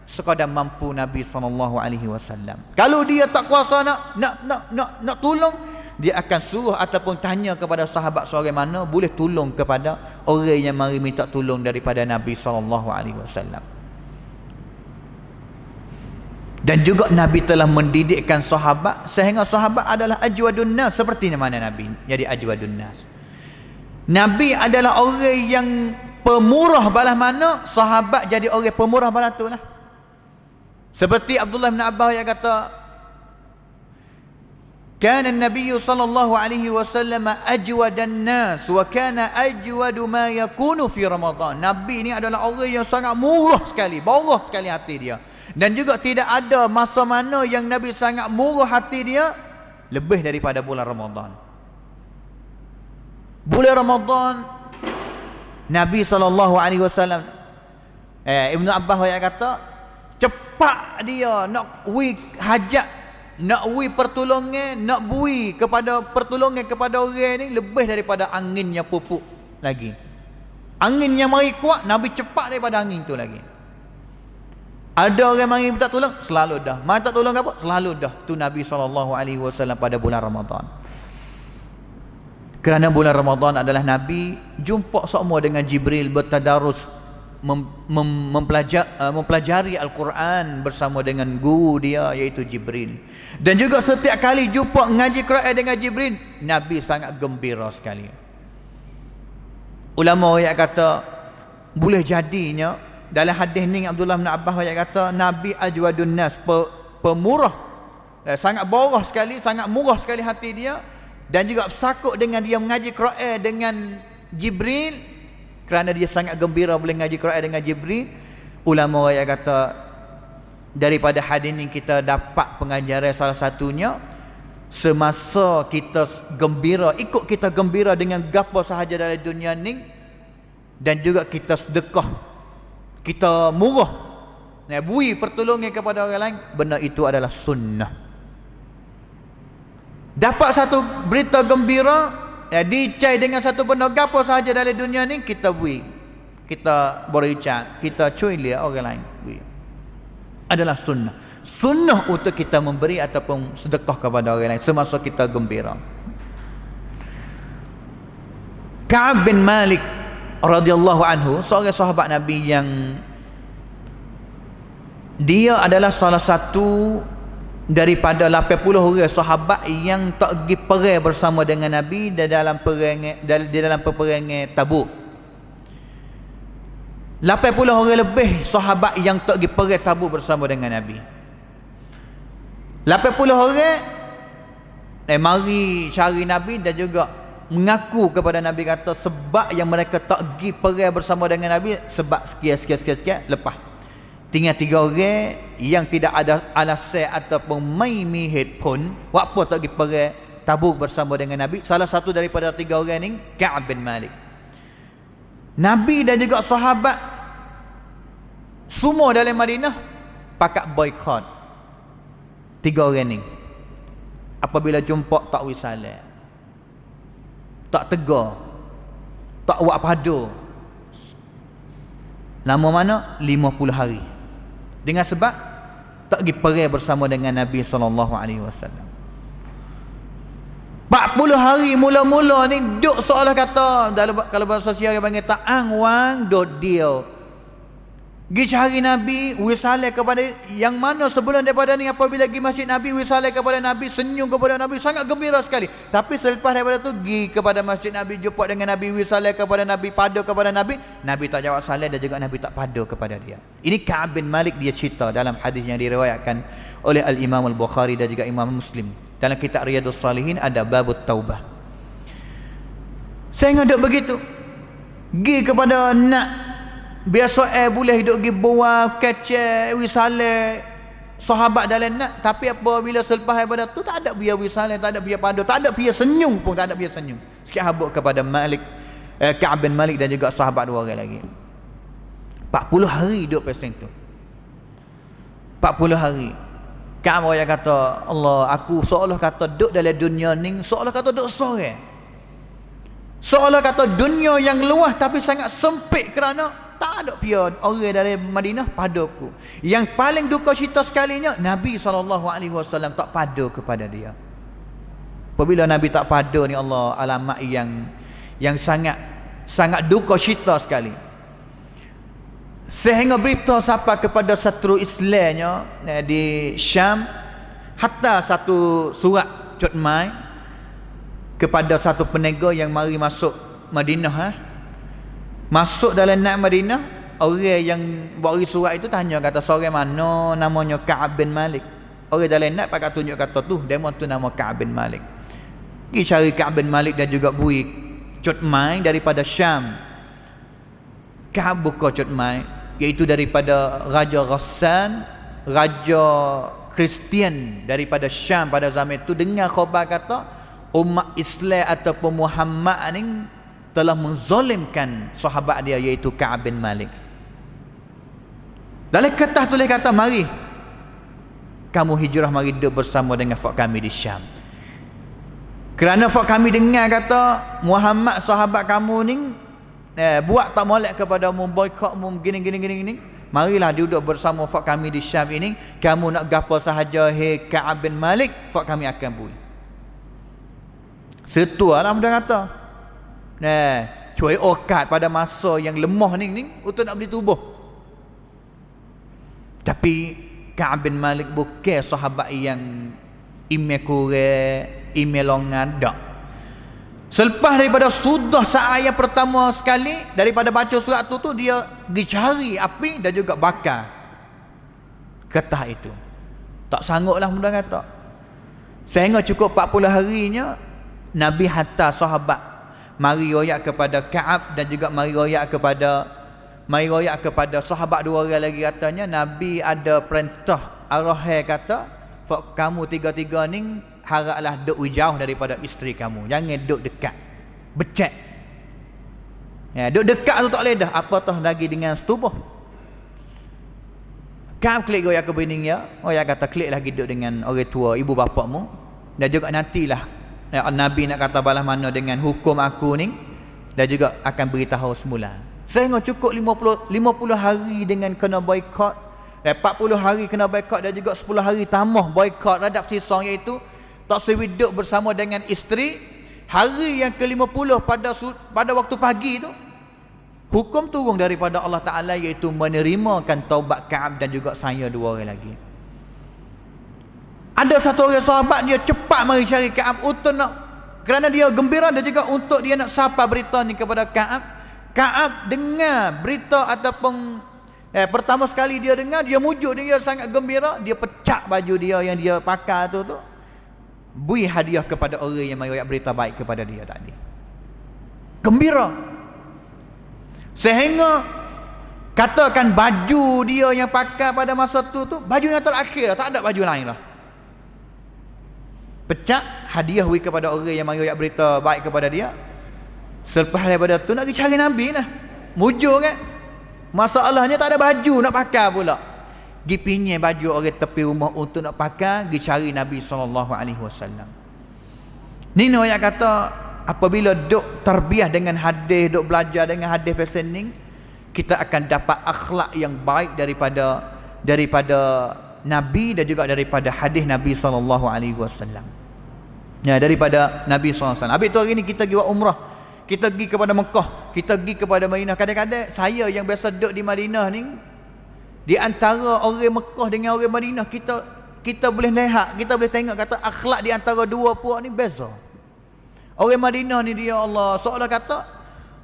sekadar mampu Nabi SAW. Kalau dia tak kuasa nak tolong, dia akan suruh ataupun tanya kepada sahabat seorang mana boleh tolong kepada orang yang mari minta tolong daripada Nabi SAW. Dan juga Nabi telah mendidikkan sahabat sehingga sahabat adalah ajwadun nas, seperti mana Nabi jadi ajwadun nas. Nabi adalah orang yang pemurah balas mana, sahabat jadi orang pemurah balas tu lah. Seperti Abdullah bin Abbas yang kata, kana an-nabiy sallallahu alaihi wasallam ajwadan nas wa kana ajwadu ma yakunu fi Ramadan. Nabi ni adalah orang yang sangat murah sekali, bawah sekali hati dia. Dan juga tidak ada masa mana yang Nabi sangat murah hati dia lebih daripada bulan Ramadan. Bulan Ramadan Nabi SAW, Ibn Abbas yang kata, cepat dia nak wi hajat, nak wi pertolongan, nak bui kepada pertolongan kepada orang ni lebih daripada angin yang pupuk lagi. Angin yang mari kuat, Nabi cepat daripada angin tu lagi. Ada orang mari minta tolong, selalu dah. Mari tak tolong apa? Selalu dah. Tu Nabi SAW pada bulan Ramadan. Kerana bulan Ramadan adalah Nabi jumpa semua dengan Jibril, bertadarus, mempelajari Al-Quran bersama dengan guru dia iaitu Jibril. Dan juga setiap kali jumpa ngaji Quran dengan Jibril, Nabi sangat gembira sekali. Ulama yang kata boleh jadinya dalam hadis ni Abdullah bin Abbas yang kata Nabi ajwadun nas, pemurah, sangat bawah sekali, sangat murah sekali hati dia. Dan juga sakut dengan dia mengaji Quran dengan Jibril, kerana dia sangat gembira boleh mengaji Quran dengan Jibril. Ulama yang kata daripada hadis ni kita dapat pengajaran salah satunya, semasa kita gembira, ikut kita gembira dengan gapo sahaja dalam dunia ni, dan juga kita sedekah, kita murah, bui pertolongan kepada orang lain, benda itu adalah sunnah. Dapat satu berita gembira, dicai dengan satu benda gapo sahaja dalam dunia ni, kita bui, kita berucap, kita cuy lihat orang lain, bui. Adalah sunnah. Sunnah untuk kita memberi ataupun sedekah kepada orang lain semasa kita gembira. Ka'ab bin Malik radhiyallahu anhu, seorang sahabat Nabi yang dia adalah salah satu daripada 80 orang sahabat yang tak pergi perang bersama dengan Nabi di dalam peperangan Tabuk. 80 orang lebih sahabat yang tak pergi perang Tabuk bersama dengan Nabi. 80 orang mari cari Nabi dan juga mengaku kepada Nabi, kata sebab yang mereka tak pergi perang bersama dengan Nabi sebab sekian lepas. Tinggal 3 orang yang tidak ada alasan ataupun mihit pun apa tak pergi perang Tabuk bersama dengan Nabi. Salah satu daripada 3 orang ni Ka'ab bin Malik. Nabi dan juga sahabat semua dalam Madinah pakat boykot 3 orang ni. Apabila jumpa tak wisalah, tak tegar, tak buat padu. Lama mana? 50 hari. Dengan sebab tak pergi perang bersama dengan Nabi SAW. 40 hari mula-mula ni duk seolah kata, kalau bahasa sosial dia panggil ta'ang wang duk dia pergi cari Nabi, wisalah kepada yang mana sebelum daripada ni apabila pergi masjid Nabi, wisalah kepada Nabi, senyum kepada Nabi, sangat gembira sekali. Tapi selepas daripada tu pergi kepada masjid Nabi, jumpa dengan Nabi, wisalah kepada Nabi, padu kepada Nabi, Nabi tak jawab salam dan juga Nabi tak padu kepada dia. Ini Ka'ab bin Malik dia cerita dalam hadis yang diriwayatkan oleh Al-Imam Al-Bukhari dan juga Imam Muslim. Dalam kitab Riyadhus Salihin ada babut taubah. Saya ngaduk begitu, pergi kepada nak biasa boleh hidup pergi buah kecek wisalah sahabat dalam nak, tapi apabila selepas daripada tu tak ada biar wisalah, tak ada biar padu, tak ada biar senyum pun, tak ada biar senyum. Sikit habuk kepada Ka'ab bin Malik dan juga sahabat 2 orang lagi. 40 hari hidup pasal tu. 40 hari. Ka'ab orang kata, Allah, aku seolah kata duduk dalam dunia ni, seolah kata duduk sore. Seolah kata dunia yang luas tapi sangat sempit kerana tak ada pia orang dari Madinah pada aku. Yang paling duka cita sekalinya, Nabi SAW tak pada kepada dia. Apabila Nabi tak pada ni, Allah, alamat yang sangat duka cita sekali. Sehingga berita sampai kepada satru Islamnya di Syam, hatta satu surat cutmai kepada satu peniaga yang mari masuk Madinah. Masuk dalam nak Madinah, orang yang bagi surat itu tanya, kata seorang mana namanya Ka'ab bin Malik. Orang dalam nak pakai tunjuk kata tu, demo tu nama Ka'ab bin Malik. Pergi cari Ka'ab bin Malik dan juga bui cutmai daripada Syam. Ka'ab buka cutmai, iaitu daripada Raja Ghassan, Raja Kristian daripada Syam pada zaman itu, dengar khabar kata umat Islam ataupun Muhammad ni telah menzalimkan sahabat dia, iaitu Ka'ab bin Malik. Dalam kertas tulis kata, mari kamu hijrah, mari duduk bersama dengan fak kami di Syam. Kerana fak kami dengar kata Muhammad sahabat kamu ni buat tak molek kepada mu, boykot mu, gini. Marilah duduk bersama fak kami di Syam ini. Kamu nak gapo sahaja, hei Ka'ab bin Malik, fak kami akan bui. Setualah mudah kata. Cuai okat pada masa yang lemah ni untuk nak beli tubuh. Tapi Ka'ab bin Malik bukan sahabat yang email kurang, email longan, tak. Selepas daripada sudah ayat pertama sekali daripada baca surat tu dia pergi cari api dan juga bakar kertas itu. Tak sangguplah mudah kata. Sehingga cukup 40 harinya Nabi hantar sahabat mari royak kepada Ka'ab dan juga mari royak kepada sahabat dua orang lagi. Katanya Nabi ada perintah arahan kata, kamu tiga-tiga ni haraplah duduk jauh daripada isteri kamu. Jangan duduk dekat. Becek. Duduk dekat tu tak boleh dah. Apatah lagi dengan setubuh. Ka'ab klik goyak ke bininya. Orang kata klik lagi duduk dengan orang tua, ibu bapakmu. Dan juga nantilah Nabi nak kata balas mana dengan hukum aku ni. Dan juga akan beritahu semula. Sehingga cukup 50 hari dengan kena boykot. 40 hari kena boykot dan juga 10 hari tambah boykot radap tisong, iaitu tak sewi duduk bersama dengan isteri. Hari yang ke-50 pada waktu pagi tu, hukum turun daripada Allah Ta'ala, iaitu menerimakan taubat Ka'ab dan juga saya dua orang lagi. Ada satu orang sahabat, dia cepat mari cari Ka'ab untuk nak, kerana dia gembira dan juga untuk dia nak sapa berita ni kepada Ka'ab. Ka'ab dengar berita ataupun pertama sekali dia dengar, dia mujuk, dia sangat gembira. Dia pecah baju dia yang dia pakai tu bui hadiah kepada orang yang mari berita baik kepada dia tadi. Gembira. Sehingga katakan baju dia yang pakai pada masa tu baju yang terakhir, tak ada baju lain lah. Pecah hadiah bui kepada orang yang mari berita baik kepada dia. Selepas daripada tu nak pergi cari Nabi lah. Mujuk kan. Masalahnya tak ada baju nak pakai pula. Pergi pinjam baju orang tepi rumah untuk nak pakai, pergi cari Nabi SAW. Ni yang kata, apabila duk tarbiyah dengan hadis, duk belajar dengan hadis pesening, kita akan dapat akhlak yang baik daripada Nabi dan juga daripada hadis Nabi SAW. Ya, daripada Nabi SAW. Habis tu hari ni kita pergi buat umrah. Kita pergi kepada Mekah, kita pergi kepada Madinah. Kadang-kadang saya yang biasa duduk di Madinah ni, di antara orang Mekah dengan orang Madinah, kita boleh lihat, kita boleh tengok kata akhlak di antara dua puak ni beza. Orang Madinah ni dia Allah, seolah kata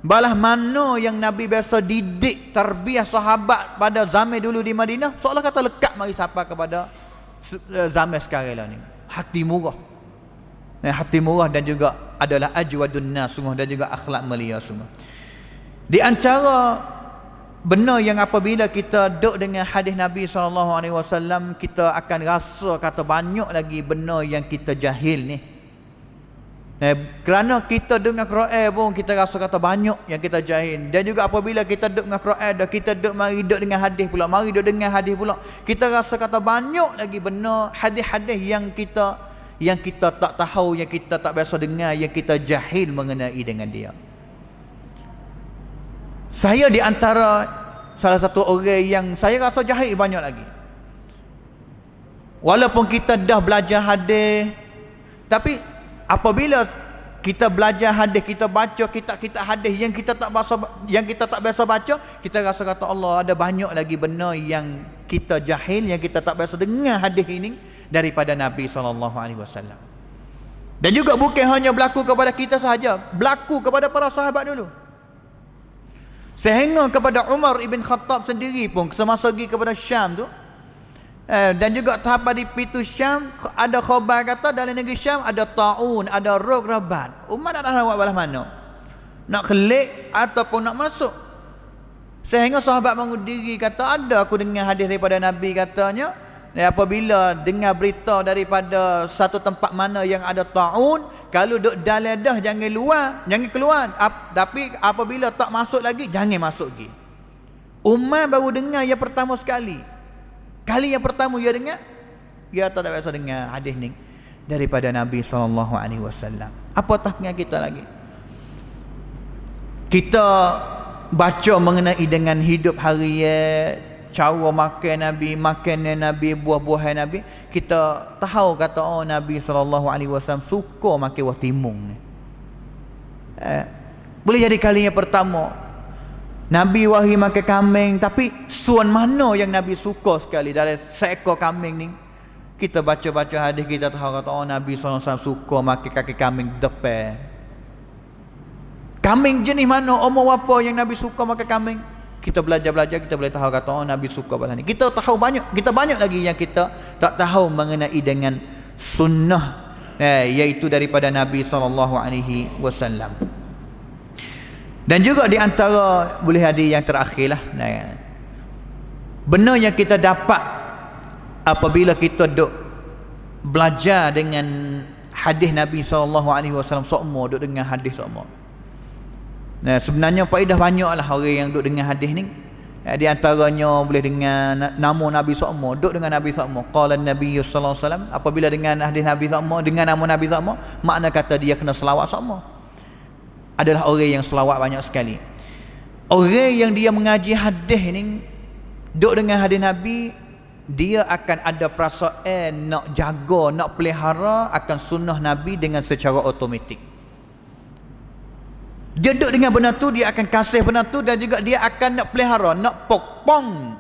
balah mana yang Nabi biasa didik tarbiyah sahabat pada zaman dulu di Madinah, seolah kata lekat mari sapa kepada zaman sekarang lah ni. Hati murah. Hati murah dan juga adalah ajwadun nas sungguh, dan juga akhlak mulia sungguh. Di antara benar yang apabila kita duduk dengan hadis Nabi SAW, kita akan rasa kata banyak lagi benar yang kita jahil ni. Kerana kita dengar Quran pun kita rasa kata banyak yang kita jahil. Dan juga apabila kita duduk dengan Quran dah, kita mari duduk dengan hadis pula, mari duduk dengan hadis pula, kita rasa kata banyak lagi benar hadis-hadis yang kita tak tahu, yang kita tak biasa dengar, yang kita jahil mengenai dengan dia. Saya di antara salah satu orang yang saya rasa jahil banyak lagi. Walaupun kita dah belajar hadis, tapi apabila kita belajar hadis, kita baca kitab-kitab hadis yang kita tak biasa baca, kita rasa kata Allah, ada banyak lagi benar yang kita jahil, yang kita tak biasa dengar hadis ini daripada Nabi SAW. Dan juga bukan hanya berlaku kepada kita sahaja, berlaku kepada para sahabat dulu. Sehingga kepada Umar ibn Khattab sendiri pun semasa pergi kepada Syam tu, dan juga tahap di pintu Syam, ada khabar kata dalam negeri Syam ada ta'un, ada rog rabat. Umar nak tahu belah mana, nak kelik ataupun nak masuk. Sehingga sahabat bangun diri kata, ada aku dengar hadis daripada Nabi katanya, apabila dengar berita daripada satu tempat mana yang ada ta'un, kalau duduk dalam dah jangan keluar, tapi apabila tak masuk lagi, jangan masuk lagi. Umar baru dengar yang pertama sekali. Kali yang pertama dia dengar, dia tak biasa dengar hadis ni daripada Nabi SAW. Apatahnya kita lagi? Kita baca mengenai dengan hidup harian, cara makan Nabi, makanan Nabi, buah-buahan Nabi, kita tahu kata Nabi SAW suka makan buah timun ni. Boleh jadi kali yang pertama Nabi wahi makan kambing, tapi suan mana yang Nabi suka sekali dalam seekor kambing ni? Kita baca-baca hadis, kita tahu kata Nabi SAW suka makan kaki kambing depan. Kambing jenis mana, umur apa yang Nabi suka makan kambing? Kita belajar-belajar, kita boleh tahu kata Nabi suka balas ni. Kita tahu banyak, kita banyak lagi yang kita tak tahu mengenai dengan sunnah, iaitu daripada Nabi SAW. Dan juga di antara boleh ada yang terakhirlah, benar yang kita dapat apabila kita duk belajar dengan hadis Nabi SAW semua, duk dengan hadis semua. Sebenarnya faedah banyaklah orang yang duk dengan hadis ni. Di antaranya boleh dengan nama Nabi SAW, duk dengan Nabi SAW. Qala Nabi SAW, apabila dengan hadis Nabi SAW, dengan nama Nabi SAW, makna kata dia kena selawat semua. Adalah orang yang selawat banyak sekali. Orang yang dia mengaji hadis ni, duk dengan hadis Nabi, dia akan ada perasaan nak jaga, nak pelihara akan sunnah Nabi dengan secara automatik. Dia duduk dengan benda tu, dia akan kasih benda tu, dan juga dia akan nak pelihara, nak pokpong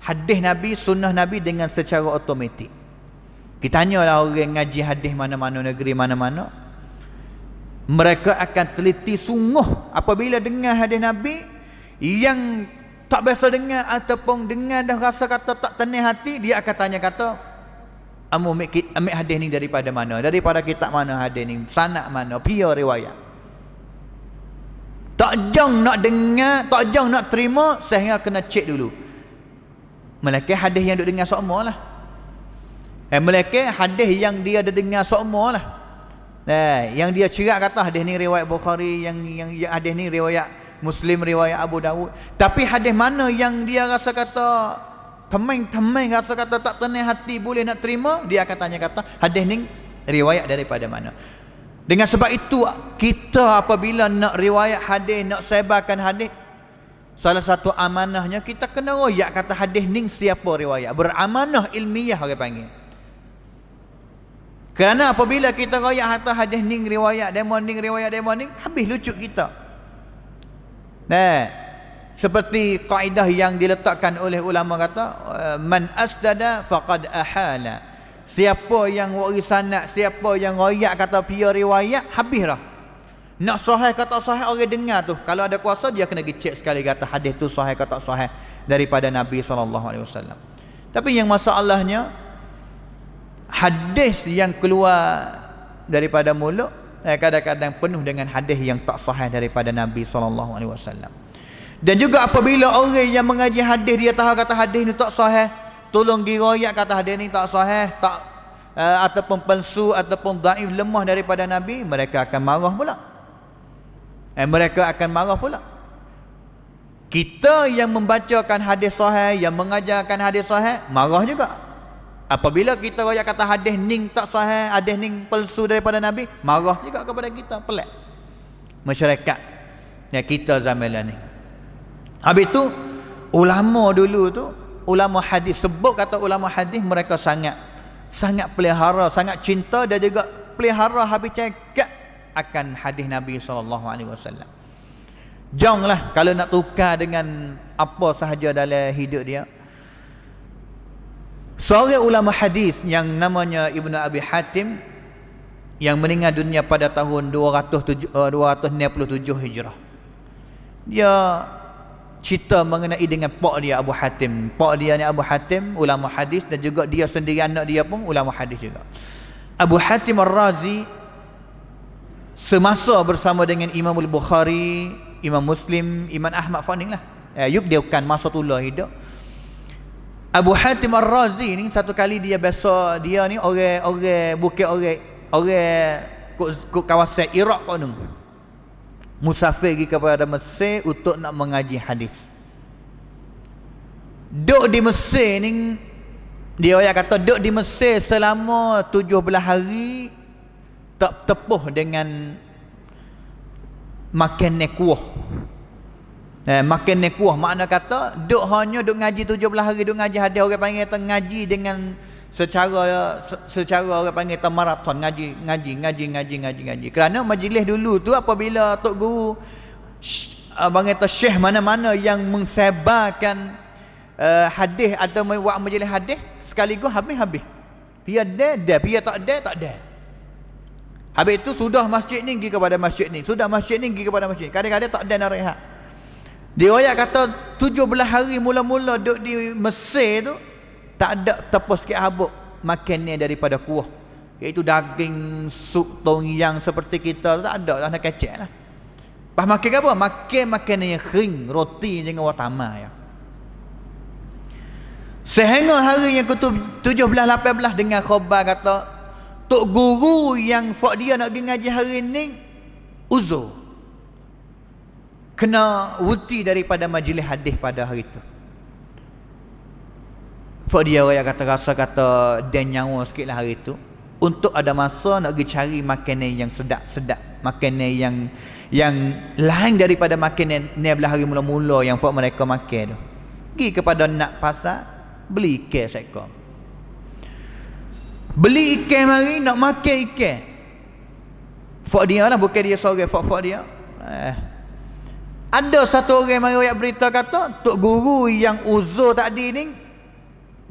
hadis Nabi, sunnah Nabi dengan secara automatik. Kita tanyalah orang ngaji hadis mana-mana negeri mana-mana, mereka akan teliti sungguh apabila dengar hadis Nabi yang tak biasa dengar ataupun dengar dah rasa kata tak tenang hati, dia akan tanya kata, ambil hadis ni daripada mana, daripada kitab mana hadis ni, sanad mana, pia riwayat. Tak jang nak dengar, tak jang nak terima, sehingga kena cek dulu. Melaki hadis yang duk dengar semua lah. Melaki hadis yang dia ada dengar semua lah. Yang dia cerak kata hadis ni riwayat Bukhari, yang hadis ni riwayat Muslim, riwayat Abu Dawud. Tapi hadis mana yang dia rasa kata temeng rasa kata tak tenang hati, boleh nak terima, dia akan tanya kata hadis ni riwayat daripada mana. Dengan sebab itu, kita apabila nak riwayat hadis, nak sebarkan hadis, salah satu amanahnya kita kena royak kata hadis ni siapa riwayat. Beramanah ilmiah orang panggil. Kerana apabila kita royak harta hadis ni riwayat demo ni, habis lucu kita. Seperti kaedah yang diletakkan oleh ulama kata, man asdada faqad ahala. Siapa yang waris sanad, siapa yang royak kata pia riwayat, habis dah. Nak sahih kata sahih, orang dengar tu, kalau ada kuasa dia kena cek sekali kata hadis tu sahih kata sahih daripada Nabi SAW. Tapi yang masalahnya, hadis yang keluar daripada mulut kadang-kadang penuh dengan hadis yang tak sahih daripada Nabi SAW. Dan juga apabila orang yang mengaji hadis, dia tahu kata hadis ni tak sahih, tolong diroyak kata hadis ni tak sahih, tak ataupun palsu ataupun dhaif, lemah daripada Nabi, mereka akan marah pula. Mereka akan marah pula. Kita yang membacakan hadis sahih, yang mengajarkan hadis sahih, marah juga. Apabila kita royak kata hadis ning tak sahih, hadis ning palsu daripada Nabi, marah juga kepada kita. Pelik masyarakat ya kita zaman ni. Habis tu ulama dulu tu, ulama hadis, sebut kata ulama hadis, mereka sangat pelihara, sangat cinta dan juga pelihara habis cakap akan hadis Nabi SAW. Janganlah kalau nak tukar dengan apa sahaja dalam hidup dia. Seorang ulama hadis yang namanya Ibnu Abi Hatim, yang meninggal dunia pada tahun 267 Hijrah. Dia cerita mengenai dengan pak dia Abu Hatim. Pak dia ni Abu Hatim, ulama hadis, dan juga dia sendiri anak dia pun ulama hadis juga. Abu Hatim Ar-Razi semasa bersama dengan Imam Al-Bukhari, Imam Muslim, Imam Ahmad Faning lah. Yuk dia bukan masa tulah hidup. Abu Hatim Ar-Razi ni satu kali dia biasa, dia ni orang bukit, orang kawasan Iraq kono. Musafir pergi kepada Mesir untuk nak mengaji hadis. Duduk di Mesir ni, dia kata duduk di Mesir selama 17 hari tak tepuh dengan makan kuah. Makan kuah makna kata duk hanya duk ngaji 17 hari, duk ngaji hadis. Orang panggil kata ngaji dengan secara orang panggil kata maraton, ngaji. Kerana majlis dulu tu apabila tok guru abang kata syekh mana-mana yang mengsebarkan hadis atau buat majlis hadis sekaligus habis. Dia tak ada. Habis itu sudah masjid ni pergi kepada masjid ni, sudah masjid ni pergi kepada masjid. Kadang-kadang tak ada nak rehat. Dia kata 17 hari mula-mula duduk di Mesir tu tak ada tepus sikit habuk makannya daripada kuah, iaitu daging, sup, tom yang seperti kita tak ada, nak kecek lah. Pas makan apa? Makan makanan yang kering, roti dengan watama ya. Sehingga hari yang ke-17-18 dengan khabar kata tok guru yang fak dia nak pergi ngaji hari ni uzur, kena wuti daripada majlis hadis pada hari tu. Fak dia orang rasa kata dan nyawa sikit lah hari tu, untuk ada masa nak pergi cari makanan yang sedap-sedap, makanan yang lain daripada makanan ni belah hari mula-mula yang fak mereka makan tu. Pergi kepada nak pasar, beli ikan seekor. Beli ikan mari nak makan ikan. Fak dia lah, bukan dia seorang, fak dia. Ada satu orang mari ayat berita kata tok guru yang uzur tadi ni,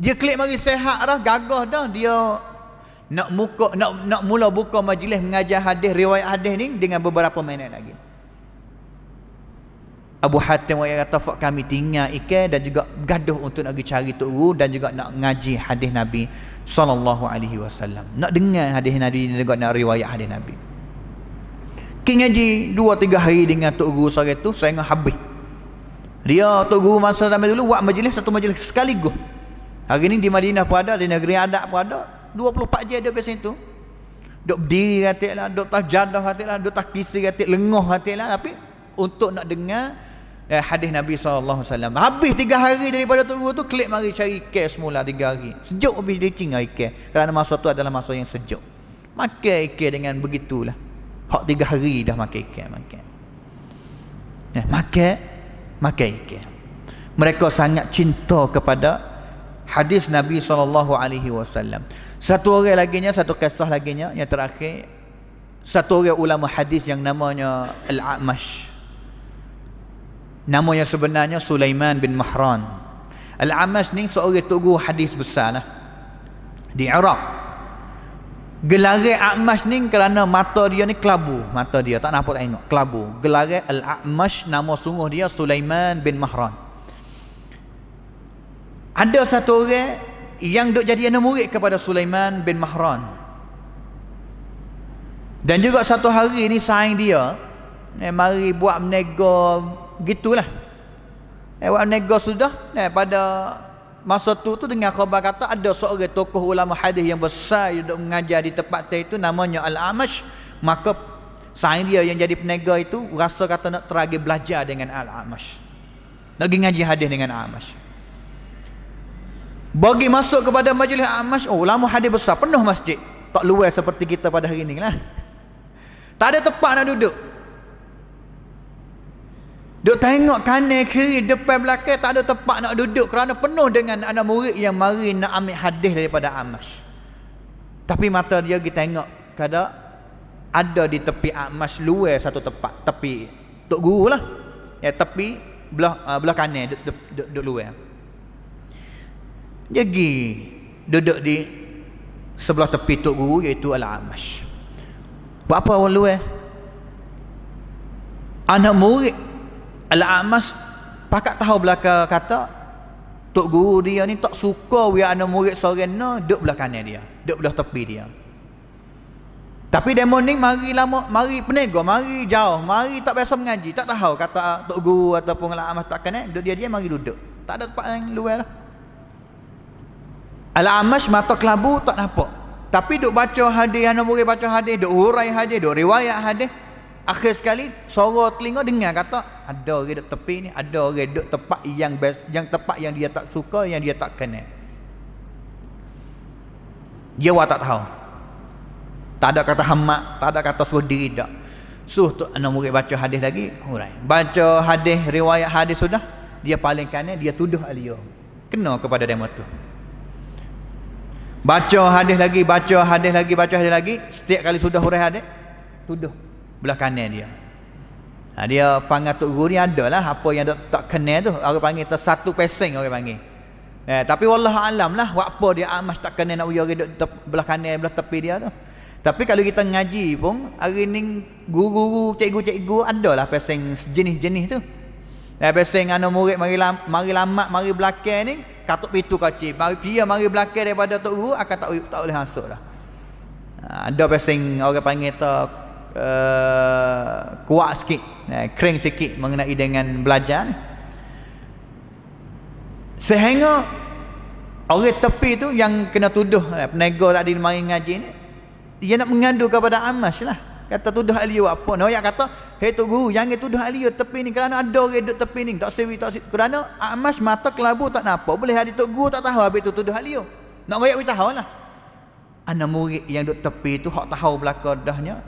dia klik mari sehat dah, gagah dah, dia nak mula buka majlis mengajar hadis, riwayat hadis ni dengan beberapa minit lagi. Abu Hatim kata fak kami tinggal ikan dan juga gaduh untuk nak pergi cari tok guru dan juga nak ngaji hadis Nabi SAW. Nak dengar hadis Nabi dan juga nak riwayat hadis Nabi. King ngaji 2-3 hari dengan tok guru sore tu sehingga habis. Dia tok guru masa zaman dulu buat majlis, satu majlis sekaligus. Hari ni di Madinah pun ada, di negeri adat pun ada. 24 jam duduk biasa itu. Duduk berdiri hati lah, duduk tajadah hati lah, duduk tak kisi hati, lengoh hati lah. Tapi untuk nak dengar hadis Nabi SAW. Habis 3 hari daripada tok guru tu, klik mari cari ikan semula 3 hari. Sejuk habis dia tinggal ikan. Kerana masa tu adalah masa yang sejuk. Makan ikan dengan begitulah. Hak 3 hari dah makan ikan. Makan ikan. Mereka sangat cinta kepada hadis Nabi SAW. Satu orang laginya, satu kisah laginya yang terakhir, satu orang ulama hadis yang namanya Al-A'mash. Namanya sebenarnya Sulaiman bin Mahran. Al-A'mash ni seorang tok guru hadis besar lah di Iraq. Gelar A'mash ni kerana mata dia ni kelabu, mata dia tak nampak tengok, kelabu. Gelar Al-A'mash, nama sungguh dia Sulaiman bin Mahran. Ada satu orang yang duk jadi anak murid kepada Sulaiman bin Mahran. Dan juga satu hari ni saing dia mari buat menega gitulah. Buat menega sudah pada masa tu dengan khabar kata ada seorang tokoh ulama hadis yang besar yang duk mengajar di tempat itu namanya Al-Amash. Maka saing dia yang jadi peniaga itu rasa kata nak teragi belajar dengan Al-Amash, nak pergi ngaji hadis dengan Al-Amash. Bagi masuk kepada majlis Al-Amash, ulama hadis besar, penuh masjid, tak luar seperti kita pada hari ni lah. Tak ada tempat nak duduk. Duk tengok kanan kiri depan belakang, tak ada tempat nak duduk kerana penuh dengan anak murid yang mari nak ambil hadis daripada Amash. Tapi mata dia pergi tengok kada ada di tepi Amash luar satu tempat, tepi tok guru lah. Ya, tepi belah kanan duduk luar. Dia pergi duduk di sebelah tepi tok guru iaitu Al-Amash. Buat apa orang luar? Anak murid Al-Amash pakat tahu belakang kata tok guru dia ni tak suka biar anak murid seorang duduk belah kanan dia, duduk belah tepi dia. Tapi demo ni mari lama, mari peniaga, mari jauh, mari tak biasa mengaji, tak tahu kata tok guru ataupun Al-Amash tak kenal, duduk dia mari duduk. Tak ada tempat yang luar lah. Al-Amash mata kelabu tak nampak. Tapi duk baca hadis, anak murid baca hadis, duk hurai hadis, duk riwayat hadis. Akhir sekali suara telinga dengar kata ada orang duduk tepi ni, ada orang duduk tempat yang best, yang tempat yang dia tak suka, yang dia tak kenal. Dia tak tahu. Tak ada kata hamak, tak ada kata suruh diri tak. Suruh tu anak murid baca hadis lagi, hurai. Baca hadis, riwayat hadis sudah, dia paling kanan, dia tuduh alia. Kena kepada demo tu. Baca hadis lagi, baca hadis lagi, baca hadis lagi, setiap kali sudah hurai hadis, tuduh belah kanan dia. Dia panggil tok guru ni adalah apa yang tak kenal tu, orang panggil tu satu peseng orang panggil. Tapi wallahu alam lah apa dia Amash tak kenal nak ujar duduk belah kanan belah tepi dia tu. Tapi kalau kita ngaji pun hari ni guru-guru, cikgu-cikgu adalah peseng jenis-jenis tu. Peseng anak murid mari lamat, mari belakang ni katuk pintu kecil, mari dia mari belakang daripada tok guru akan tak boleh masuk dah. Ada peseng orang panggil tu kuat sikit, kering sikit mengenai dengan belajar ni. Sehingga orang tepi tu yang kena tuduh peniaga tadi mari ngaji ni, dia nak mengadu kepada Amash lah, kata tuduh alio apa. Noyak kata, hei tok guru jangan tuduh alio tepi ni kerana ada orang duduk tepi ni tak sewi tak sewi. Kerana Amash mata kelabu tak nampak, boleh ada tok guru tak tahu habis tu tuduh alio. Nak royak we tahu lah. Anak murid yang duduk tepi tu hak tahu belaka dahnya,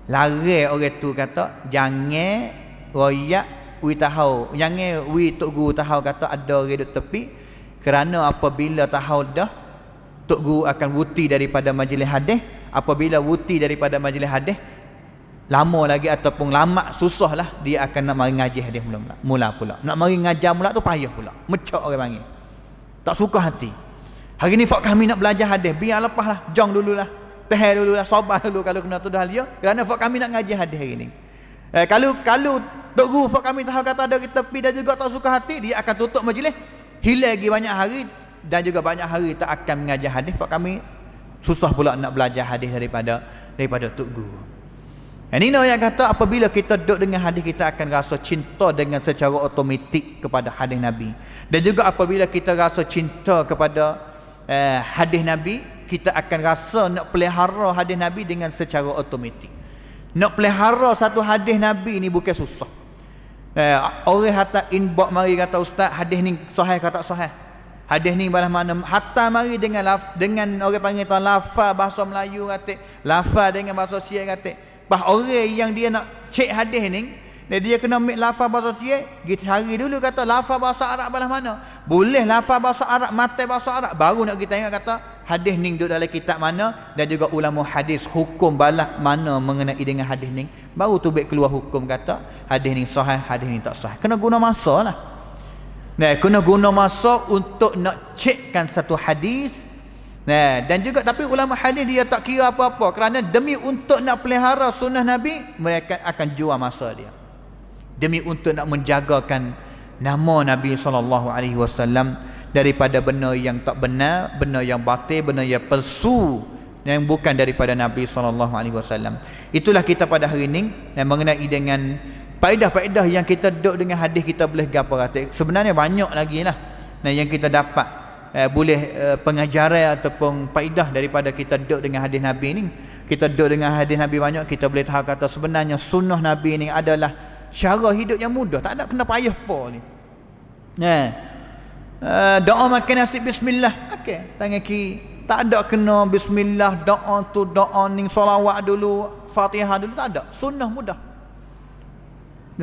lari orang tu kata jangan royak we tahu, jangan we tok guru tahu kata ada orang duduk tepi, kerana apabila tahu dah tok guru akan wuti daripada majlis hadis. Apabila wuti daripada majlis hadis, lama lagi ataupun lama susahlah dia akan nak mari ngaji hadis mula pula. Nak mari ngajar mula tu payah pula, mecak orang panggil, tak suka hati. Hari ni fak kami nak belajar hadis, biar lepaslah, jong dululah, tahan dululah, sabar dulu kalau kena tuduh dia, kerana fak kami nak ngaji hadis hari ni. Kalau tok guru fak kami tahu kata ada kita tepi dan juga tak suka hati, dia akan tutup majlis, hilang lagi banyak hari dan juga banyak hari tak akan mengajar hadis. Fak kami susah pula nak belajar hadis daripada tok guru. Ini yang kata apabila kita duduk dengan hadis, kita akan rasa cinta dengan secara automatik kepada hadis Nabi. Dan juga apabila kita rasa cinta kepada hadis Nabi, kita akan rasa nak pelihara hadis Nabi dengan secara automatik. Nak pelihara satu hadis Nabi ni bukan susah. Orang hantar inbox mari kata ustaz hadis ni sahih ke tak sahih. Hadis ni balas mana, hatta mari dengan orang panggil tu lafaz bahasa Melayu kata, lafaz dengan bahasa Sia kata. Bah orang yang dia nak cek hadis ni, dia kena ambil lafaz bahasa Sia, kita cari dulu kata lafaz bahasa Arab balas mana. Boleh lafaz bahasa Arab, matan bahasa Arab, baru nak kita tengok kata hadis ni duduk dalam kitab mana, dan juga ulama hadis hukum balas mana mengenai dengan hadis ni. Baru tu baik keluar hukum kata hadis ni sahih, hadis ni tak sahih. Kena guna masa lah. Kena guna masa untuk nak cekkan satu hadis. Dan juga tapi ulama hadis dia tak kira apa-apa, kerana demi untuk nak pelihara sunnah Nabi, mereka akan jual masa dia. Demi untuk nak menjagakan nama Nabi SAW daripada benda yang tak benar, benda yang batil, benda yang palsu, yang bukan daripada Nabi SAW. Itulah kita pada hari ini yang mengenai dengan faedah-faedah yang kita duduk dengan hadis, kita boleh gapa kata. Sebenarnya banyak lagi lah yang kita dapat boleh pengajaran ataupun faedah daripada kita duduk dengan hadis Nabi ni. Kita duduk dengan hadis Nabi banyak, kita boleh tahu kata sebenarnya sunnah Nabi ni adalah cara hidup yang mudah, tak ada kena payah apa ni. Doa makan nasi bismillah, okey, tangan kiri, tak ada kena bismillah, doa tu doa ni solawat dulu, Fatihah dulu, tak ada. Sunnah mudah.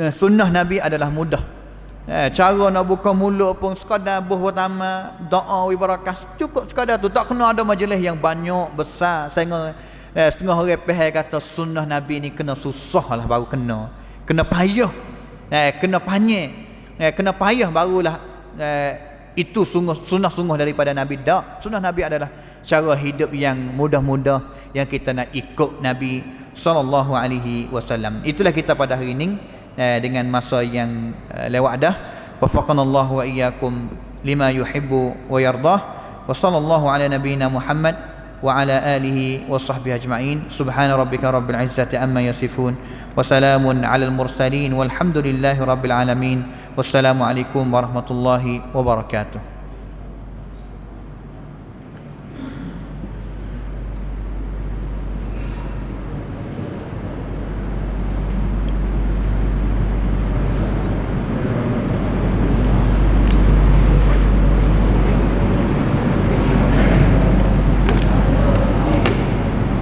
Sunnah Nabi adalah mudah. Cara nak buka mulut pun sekadar buh pertama, doa wibarakah, cukup sekadar tu, tak kena ada majlis yang banyak besar sehingga setengah orang faham kata sunnah Nabi ni kena susah lah baru kena payah, kena panjang, kena payah barulah itu sunnah sungguh daripada Nabi. Dak, sunnah Nabi adalah cara hidup yang mudah-mudah yang kita nak ikut Nabi SAW. Itulah kita pada hari ini dengan masa yang lewat dah. Wafaqanallahu wa iyyakum lima yuhibbu wa yardah. Wa sallallahu ala nabiyyina Muhammad wa ala alihi wa sahbihi ajma'in. Subhana rabbika rabbil izzati amma yasifun wa salamun alal mursalin walhamdulillahi rabbil alamin. Wassalamu alaikum warahmatullahi wabarakatuh.